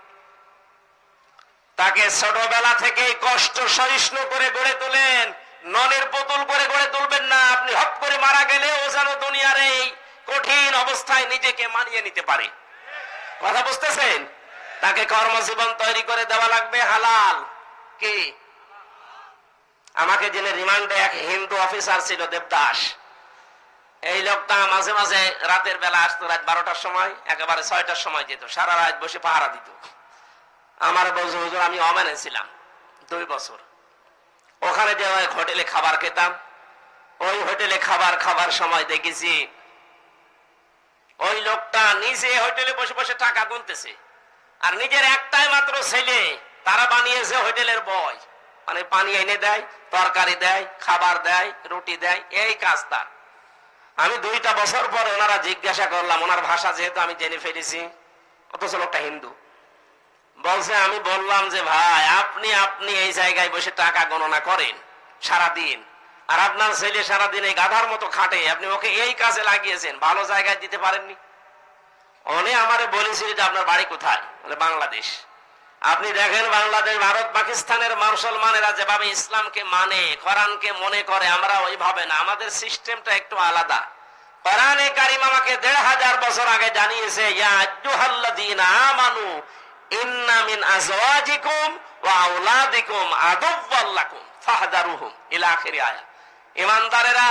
তাকে ছোটবেলা থেকেই কষ্ট সহিষ্ণু করে গড়ে তোলেন, ননের পুতুল করে গড়ে তুলবেন না। আপনি হপ করে মারা গেলেও যেন দুনিয়ার এই কঠিন অবস্থায় নিজেকে মানিয়ে নিতে পারে। কথা বুঝতেছেন? তাকে কর্মজীবন তৈরি করে দেওয়া লাগবে হালাল। কি? আমাকে যিনি রিমান্ডে এক হিন্দু অফিসার ছিল, দেবদাস, এই লোকটা মাঝে মাঝে রাতের বেলা আসতো, রাত 12টার সময়, একেবারে 6টার সময় যেত, সারা রাত বসে পাহারা দিত। আমার বলছে হুজুর আমি ওমানে ছিলাম 2 বছর, ওখানে যে হোটেলে খাবার খেতাম, ওই হোটেলে খাবার সময় দেখেছি ওই লোকটা নিজে হোটেলে বসে বসে টাকা গুনতেছে, আর নিজের একটাই মাত্র ছেলে, তারা বানিয়েছে হোটেলের বয়। মানে পানি এনে দেয়, তরকারি দেয়, খাবার দেয়, রুটি দেয়, এই কাজ তার। আমি 2টা বছর পর ওনারা জিজ্ঞাসা করলাম, ওনার ভাষা যেহেতু আমি জেনে ফেলেছি, অথচ লোকটা হিন্দু। বলছে, আমি বললাম যে ভাই আপনি এই জায়গায় বসে টাকা গণনা করেন সারাদিন, আর আপনার ছেলে সারাদিন এই গাধার মতো খাটে, আপনি ওকে এই কাজে লাগিয়েছেন, ভালো জায়গায় দিতে পারেননি। উনি আমারে বলেছিল যে আপনার বাড়ি কোথায়? বলে বাংলাদেশ। আপনি দেখেন বাংলাদেশ, ভারত, পাকিস্তানের মুসলমানেরা যেভাবে ইসলামকে মানে, কোরআনকে মনে করে, আমরা ওইভাবে না, আমাদের সিস্টেমটা একটু আলাদা। কোরআনে কারীম আমাকে 1500 বছর আগে জানিয়েছে, ইয়া আইয়ুহাল্লাযীনা আমানু ইন্না মিন আজওয়াজিকুম ওয়া আওলাদিকুম আদুওয়াল লাকুম ফাহদারুহুম ইলা আখির আয়াত। ঈমানদারেরা,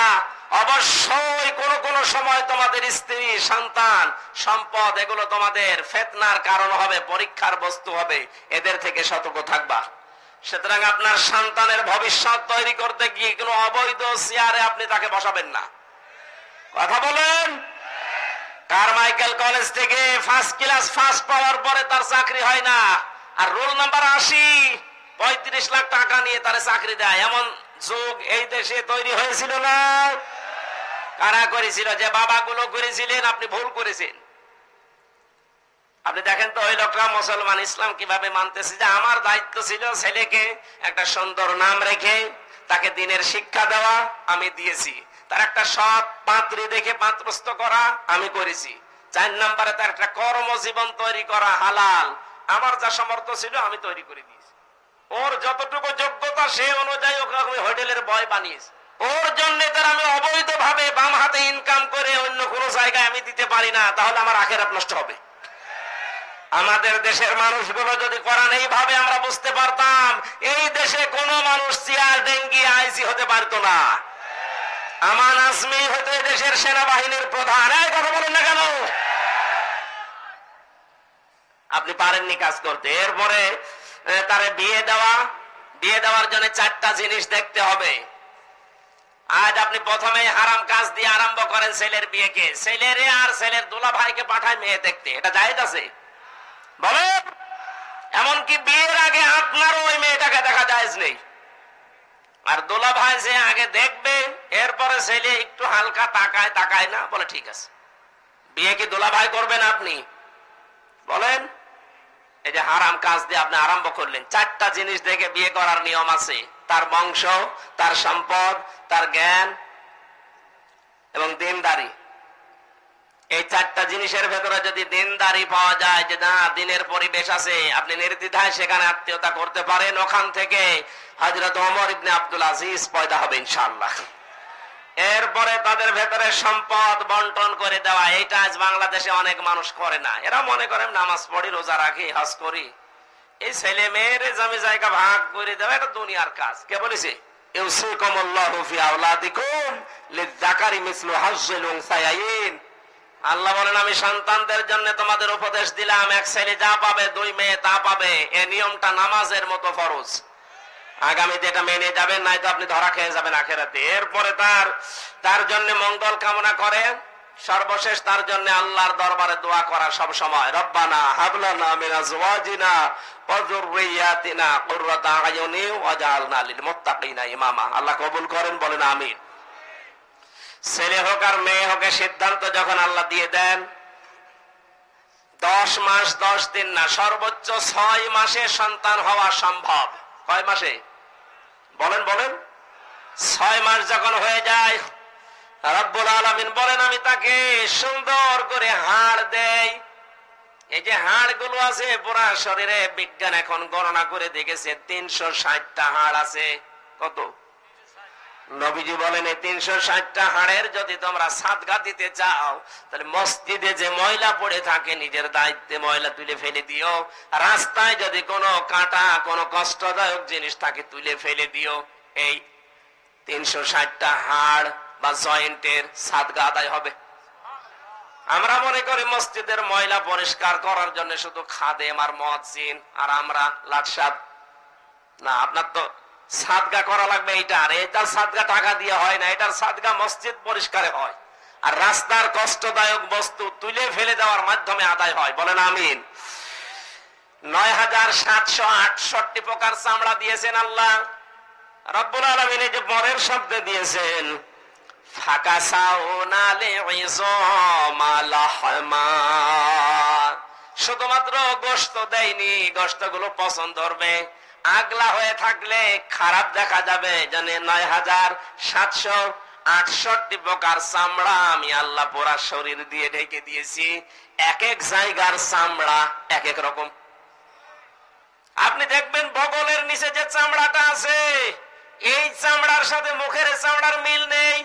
অবশ্যই কোন কোন সময় তোমাদের স্ত্রী, সন্তান, সম্পদ, এগুলো তোমাদের ফিতনার কারণ হবে, পরীক্ষার বস্তু হবে, এদের থেকে সতর্ক থাকবা। সুতরাং আপনার সন্তানের ভবিষ্যৎ তৈরি করতে গিয়ে কোনো অবৈধ চেয়ারে আপনি তাকে বসাবেন না। কথা বলেন। কারমাইকেল কলেজ থেকে ফার্স্ট ক্লাস ফার্স্ট পাওয়ার পরে তার চাকরি হয় না, আর রোল নাম্বার 80, 35 লাখ টাকা নিয়ে তার চাকরি দেয়, এমন যুগ এই দেশে তৈরি হয়েছিল না? কারা করেছিল? যে বাবাগুলো করেছিলেন, আপনি ভুল করেছেন। আপনি দেখেন তো ওই লোকরা মুসলমান, ইসলাম কিভাবে মানতেছে। যে আমার দায়িত্ব ছিল ছেলেকে একটা সুন্দর নাম রেখে তাকে দ্বীনের শিক্ষা দেওয়া, আমি দিয়েছি। তার একটা সৎ পাত্রী দেখে পাত্রস্থ করা, আমি করেছি। 4 নম্বরে তার একটা কর্মজীবন তৈরি করা হালাল, আমার যা সামর্থ্য ছিল আমি তৈরি করে দিয়েছি। ওর যতটুকু যোগ্যতা সে অনুযায়ী ওকে হোটেলের বয় বানিয়েছে। ওর জন্য তার আমি অবৈধ ভাবে বাম হাতে ইনকাম করে অন্য কোন জায়গায় আমি দিতে পারি না, তাহলে আমার আখিরাত নষ্ট হবে। আমাদের দেশের মানুষগুলো যদি কোরআন এইভাবে আমরা বুঝতে পারতাম, এই দেশে কোন মানুষ চেয়ার ডেঙ্গি আইসি হতে পারতো না। আমান আজমি হয়তো এই দেশের সেনাবাহিনীর প্রধান। এই কথা বলেন না কেন? আপনি পারেননি কাজ করতে। এরপরে তারে বিয়ে দেওয়ার জন্য 4টা জিনিস দেখতে হবে। আজ আপনি প্রথমে হারাম কাজ দিয়ে আরম্ভ করেন ছেলের বিয়েকে, ছেলেরে আর ছেলের দুলা ভাইকে পাঠায় মেয়ে দেখতে, এটা জায়েজ আছে? বলে এমনকি বিয়ের আগে আপনারও ওই মেয়েটাকে দেখা জায়েজ নেই। আর দোলা ভাই যে আগে দেখবে, এরপরে ছেলে একটু হালকা তাকায় না, বলে ঠিক আছে। বিয়ে কি দোলা ভাই করবেন আপনি? বলেন। এই যে হারাম কাজ দিয়ে আপনি আরম্ভ করলেন। 4টা জিনিস দেখে বিয়ে করার নিয়ম আছে, তার বংশ, তার সম্পদ, তার জ্ঞান এবং দিনদারি। এই 4টা জিনিসের ভেতরে যদি দিনদারি পাওয়া যায়, যে না দিনের পরিবেশ আছে, আপনি নির্দ্বিধায় সেখানে আত্মীয়তা করতে পারেন, ওখান থেকে হযরত ওমর ইবনে আব্দুল আজিজ পয়দা হবে ইনশাআল্লাহ। এরপরে তাদের ভেতরে সম্পদ বন্টন করে দেওয়া, এইটা আজ বাংলাদেশে অনেক মানুষ করে না। এরা মনে করেন নামাজ পড়ি, রোজা রাখি, হজ করি, এই ছেলে মেয়ের জমি জায়গা ভাগ করে দেওয়া এটা দুনিয়ার কাজ। কে বলেছে? ইউসিকুমুল্লাহু ফি আওলাদিকুম লিয-যাকারি মিসলু হাজ্জিল উনসায়াইন। আল্লাহ বলেন আমি সন্তানদের জন্য তোমাদের উপদেশ দিলাম, এক ছেলে যা পাবে 2 মেয়ে তা পাবে। এই নিয়মটা নামাজের মতো ফরজ। আগামীতে এটা মেনে যাবেন, নাই তো আপনি ধরা খেয়ে যাবেন আখিরাতে। এরপরে তার জন্য মঙ্গল কামনা করেন। সর্বশেষ তার জন্য আল্লাহর দরবারে দোয়া করা সব সময়, রব্বানা হাবলানা মিন আজওয়াজিনা ওয়া যুররিয়াতিনা কুররাতা আয়ুনি ওয়াজআলনা লিল মুত্তাকিনা ইমামা। আল্লাহ কবুল করেন, বলেন আমিন। ছেলে হোক আর মেয়ে হোক, সিদ্ধান্ত যখন আল্লাহ দিয়ে দেন, 10 মাস 10 দিন না, সর্বোচ্চ 6 মাসে সন্তান হওয়া সম্ভব। কয় মাসে? বলেন 6 মাস যখন হয়ে যায়, রব্বুল আলামিন বলেন আমি তাকে সুন্দর করে হাড় দেই। এই যে হাড় গুলো আছে পুরা শরীরে, বিজ্ঞান এখন গণনা করে দেখেছে 360টা হাড় আছে। কত? নবীজি বলেন এই 360টা হাড়ের যদি তোমরা সাদগা দিতে চাও, তাহলে মসজিদে যে ময়লা পড়ে থাকে নিজের দায়িত্বে ময়লা তুলে ফেলে দিও। রাস্তায় যদি কোনো কাঁটা, কোনো কষ্টদায়ক জিনিস থাকে তুলে ফেলে দিও। এই 360টা হাড় বা জয়েন্টের সাদগা আদায় হবে। আমরা মনে করি মসজিদের ময়লা পরিষ্কার করার জন্য শুধু খাদেম আর মুয়াজ্জিন আর আমরা লাটসাব। না, আপনার তো সাদগা করা লাগবে। এটার সাদগা টাকা দিয়ে হয় না, এটার সাদগা মসজিদ পরিষ্কারে হয়। আর রাস্তার কষ্টদায়ক বস্তু তুলে ফেলে দেওয়ার মাধ্যমে আদায় হয়। বলেন আমিন। ৯,৭৬৮ প্রকার চামড়া দিয়েছেন আল্লাহ রব্বুল আলামিন। এই যে পরের শব্দ দিয়েছেন, শুধুমাত্র গোশত দেয়নি, গোশত গুলো পছন্দ করবে। আগলা হয়ে থাকলে খারাপ দেখা যাবে। জানে ৯,৭৬৮ প্রকার চামড়া আমি আল্লাহ পুরা শরীর দিয়ে ঢেকে দিয়েছি। এক এক জায়গার চামড়া এক এক রকম। আপনি দেখবেন বগলের নিচে যে চামড়াটা আছে, এই চামড়ার সাথে মুখের চামড়ার মিল নেই।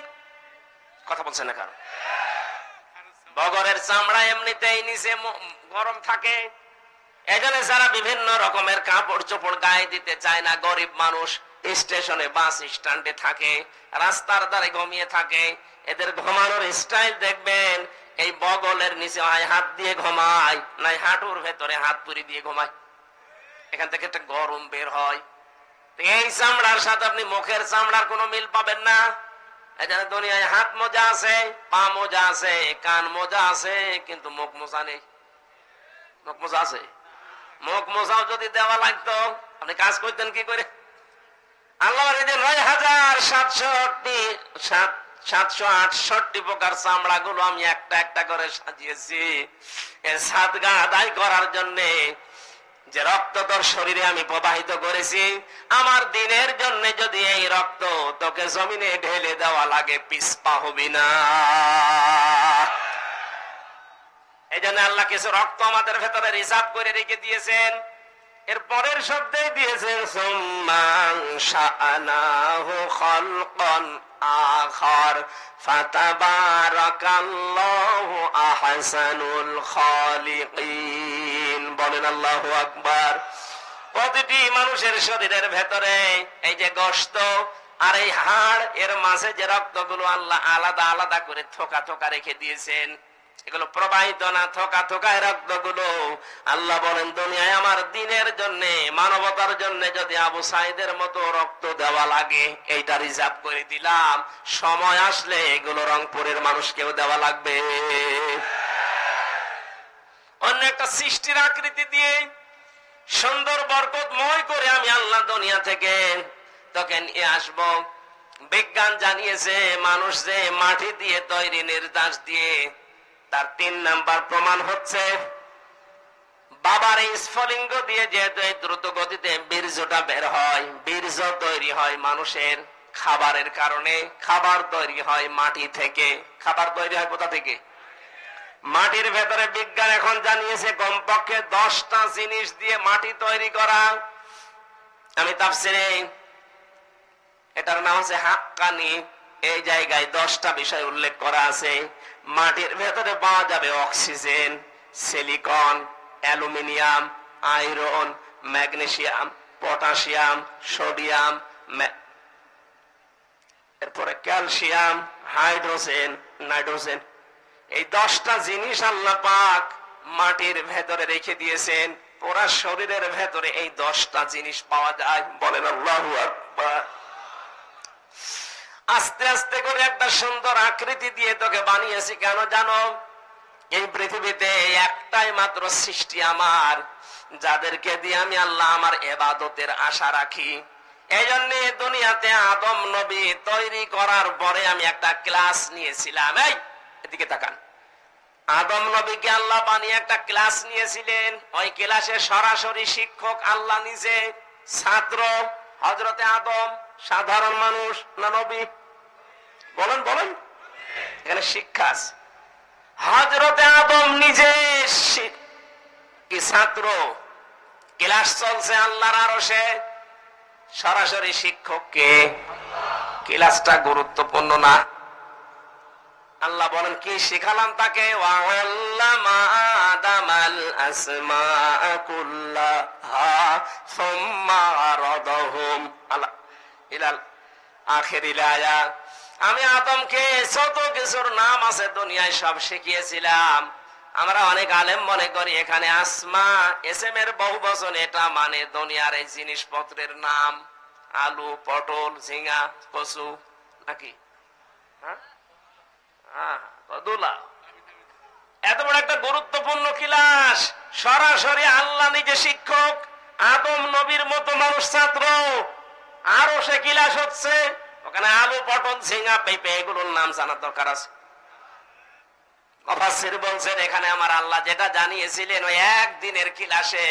কথা বলছেন না? কারণ বগলের চামড়া এমনিতেই নিচে গরম থাকে। এজন্য যারা বিভিন্ন রকমের কাপড় চোপড় গায়ে দিতে চায় না, গরিব মানুষ স্টেশনে, বাস স্ট্যান্ডে থাকে, রাস্তার ধারে ঘুমিয়ে থাকে, এদের ঘুমানোর স্টাইল দেখবেন এই বগলের নিচে হয় হাত দিয়ে ঘুমায়, নাই হাঁটুর ভেতরে হাত পুরি দিয়ে ঘুমায়। এখান থেকে একটা গরম বের হয়। এই চামড়ার সাথে আপনি মুখের চামড়ার কোনো মিল পাবেন না। এখানে দুনিয়ায় হাত মোজা আছে, পা মোজা আছে, কান মোজা আছে, কিন্তু মুখ মোজা নেই। মুখ মোজা আছে? মুখ মোজাও যদি দেওয়া লাগতো আপনি কাজ করতেন কি করে? আল্লাহ ৯,৭৬৮ প্রকার চামড়া গুলো আমি একটা একটা করে সাজিয়েছি এর সাদগা আদায় করার জন্য। যে রক্ত তোর শরীরে আমি প্রবাহিত করেছি, আমার দিনের জন্য যদি এই রক্ত তোকে জমিনে ঢেলে দেওয়া লাগে, পিছপা হবি না। এই জন্য আল্লাহ কিছু রক্ত আমাদের ভেতরে রিজার্ভ করে রেখে দিয়েছেন। এর পরের শব্দেই দিয়েছেন সুম্মা আনশাআনাহু খালকান আখার ফাতাবারাকাল্লাহু আহসানুল খালিকিন। বলেন আল্লাহু আকবার। প্রতিটি মানুষের শরীরের ভেতরে এই যে গোশত আর এই হাড়, এর মাঝে যে রক্তগুলো আল্লাহ আলাদা আলাদা করে থোকা থোকা রেখে দিয়েছেন, এগুলো প্রবাহিত না, থোকা থোকায় রক্তগুলো। আল্লাহ বলেন দুনিয়ায় আমার দ্বীনের জন্য, মানবতার জন্য যদি আবু সাঈদের মতো রক্ত দেওয়া লাগে, এইটা রিজার্ভ করে দিলাম, সময় আসলে এগুলো রংপুরের মানুষকেও দেওয়া লাগবে। অন্য একটা সৃষ্টির আকৃতি দিয়ে সুন্দর বরকতময় করে আমি আল্লাহ দুনিয়া থেকে তোকে নিয়ে আসবো। বিজ্ঞান জানিয়েছে মানুষ যে মাটি দিয়ে তৈরি, নির্যাস দিয়ে, তার 3 নাম্বার প্রমাণ হচ্ছে বাবার এই স্ফলিঙ্গ দিয়ে যেহেতু এই দ্রুত গতিতে বীর্যটা বের হয়, বীর্য তৈরি হয় মানুষের খাবারের কারণে। খাবার তৈরি হয় মাটি থেকে। খাবার তৈরি হয় কোথা থেকে? মাটির ভেতরে। বিজ্ঞান এখন জানিয়েছে কমপক্ষে 10টা জিনিস দিয়ে মাটি তৈরি করা। আমি তাফসিরে, এটার নাম আছে হাক্কানি, এই জায়গায় 10টা বিষয় উল্লেখ করা আছে। মাটির ভেতরে পাওয়া যাবে oxygen, silicon, aluminium, iron, magnesium, potassium, sodium, এরপরে ক্যালসিয়াম, হাইড্রোজেন, নাইট্রোজেন। এই 10টা জিনিস আল্লাহ পাক মাটির ভেতরে রেখে দিয়েছেন। পুরা শরীরের ভেতরে এই 10টা জিনিস পাওয়া যায়। বলেন আল্লাহু আকবার। আস্তে আস্তে করে একটা সুন্দর আকৃতি দিয়ে তোকে বানিয়েছি। কেন জানো? এই পৃথিবীতে একটাই মাত্র সৃষ্টি আমার, যাদেরকে দিয়ে আমি আল্লাহ আমার ইবাদতের আশা রাখি। এই জন্য দুনিয়াতে আদম নবী তৈরি করার পরে আমি একটা ক্লাস নিয়েছিলাম। এই এদিকে তাকান। আদম নবীকে আল্লাহ বানিয়ে একটা ক্লাস নিয়েছিলেন। ওই ক্লাসে সরাসরি শিক্ষক আল্লাহ নিজে, ছাত্র হযরতে আদম। সাধারণ মানুষ না নবী? বলেন বলেন, এখানে শিক্ষা আছে। হযরতে আদম নিজে কি ছাত্র, ক্লাস চলছে আল্লাহর আরশে, সরাসরি শিক্ষককে। ক্লাসটা গুরুত্বপূর্ণ না? আল্লাহ বলেন কি শিখালাম তাকে? ওয়াল্লামা আদামাল আসমাআ কুল্লাহা সুম্মা আরাদাহুম ইলাল আখিরিল আয়াত। আমি আদমকে যত কিছুর নাম আছে দুনিয়ায় সব শিখিয়েছিলাম। আমরা অনেক আলেম মনে করি এখানে আসমা এসএম এর বহুবচন, এটা মানে দুনিয়ার এই জিনিসপত্রের নাম। আলু, পটল, ঝিঙ্গা, কচু, নাকি? এত বড় একটা গুরুত্বপূর্ণ ক্লাস, সরাসরি আল্লাহ নিজে শিক্ষক, আদম নবীর মতো মানুষ ছাত্র। আরো সে ক্লাস হচ্ছে, ওখানে আলু, পটল, ঝিঙ্গা, পেঁপে এগুলোর নাম জানার দরকার আছে। মুফাসসির বলছেন এখানে আমার আল্লাহ যেটা জানিয়েছিলেন ওই একদিনের ক্লাসে,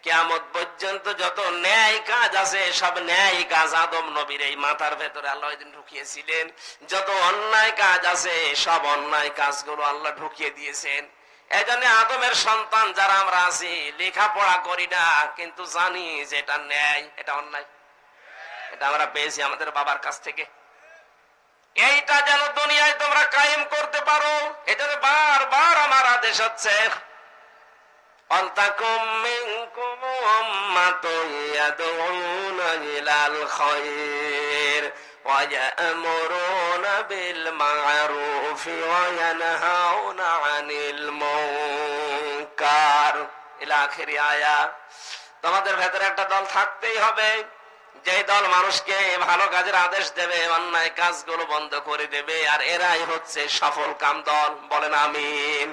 কিয়ামত পর্যন্ত যত ন্যায় কাজ আছে সব ন্যায় কাজ আদম নবীর এই মাথার ভেতরে আল্লাহ ওই দিন ঢুকিয়েছিলেন। যত অন্যায় কাজ আছে সব অন্যায় কাজগুলো আল্লাহ ঢুকিয়ে দিয়েছেন। এই জন্য আদমের সন্তান যারা আমরা আছি, লেখাপড়া করি না কিন্তু জানি যে এটা ন্যায়, এটা অন্যায়। এটা আমরা পেয়েছি আমাদের বাবার কাছ থেকে। এইটা যেন দুনিয়ায় তোমরা কায়েম করতে পারো, এজন্য বারবার আমার আদেশ হচ্ছে ওয়ালতাকুম মিনকুম উম্মাতুন ইয়াদউনা ইলাল খায়র ওয়া ইয়া'মুরুনা বিল মা'রুফি ওয়া ইয়ানহাউনা আনিল মুনকার ইলা আখিরি আয়াত। তোমাদের ভেতরে একটা দল থাকতেই হবে, যে দল মানুষকে ভালো কাজের আদেশ দেবে, অন্যায় কাজগুলো বন্ধ করে দেবে, আর এরাই হচ্ছে সফল কাম দল। বলেন আমিন।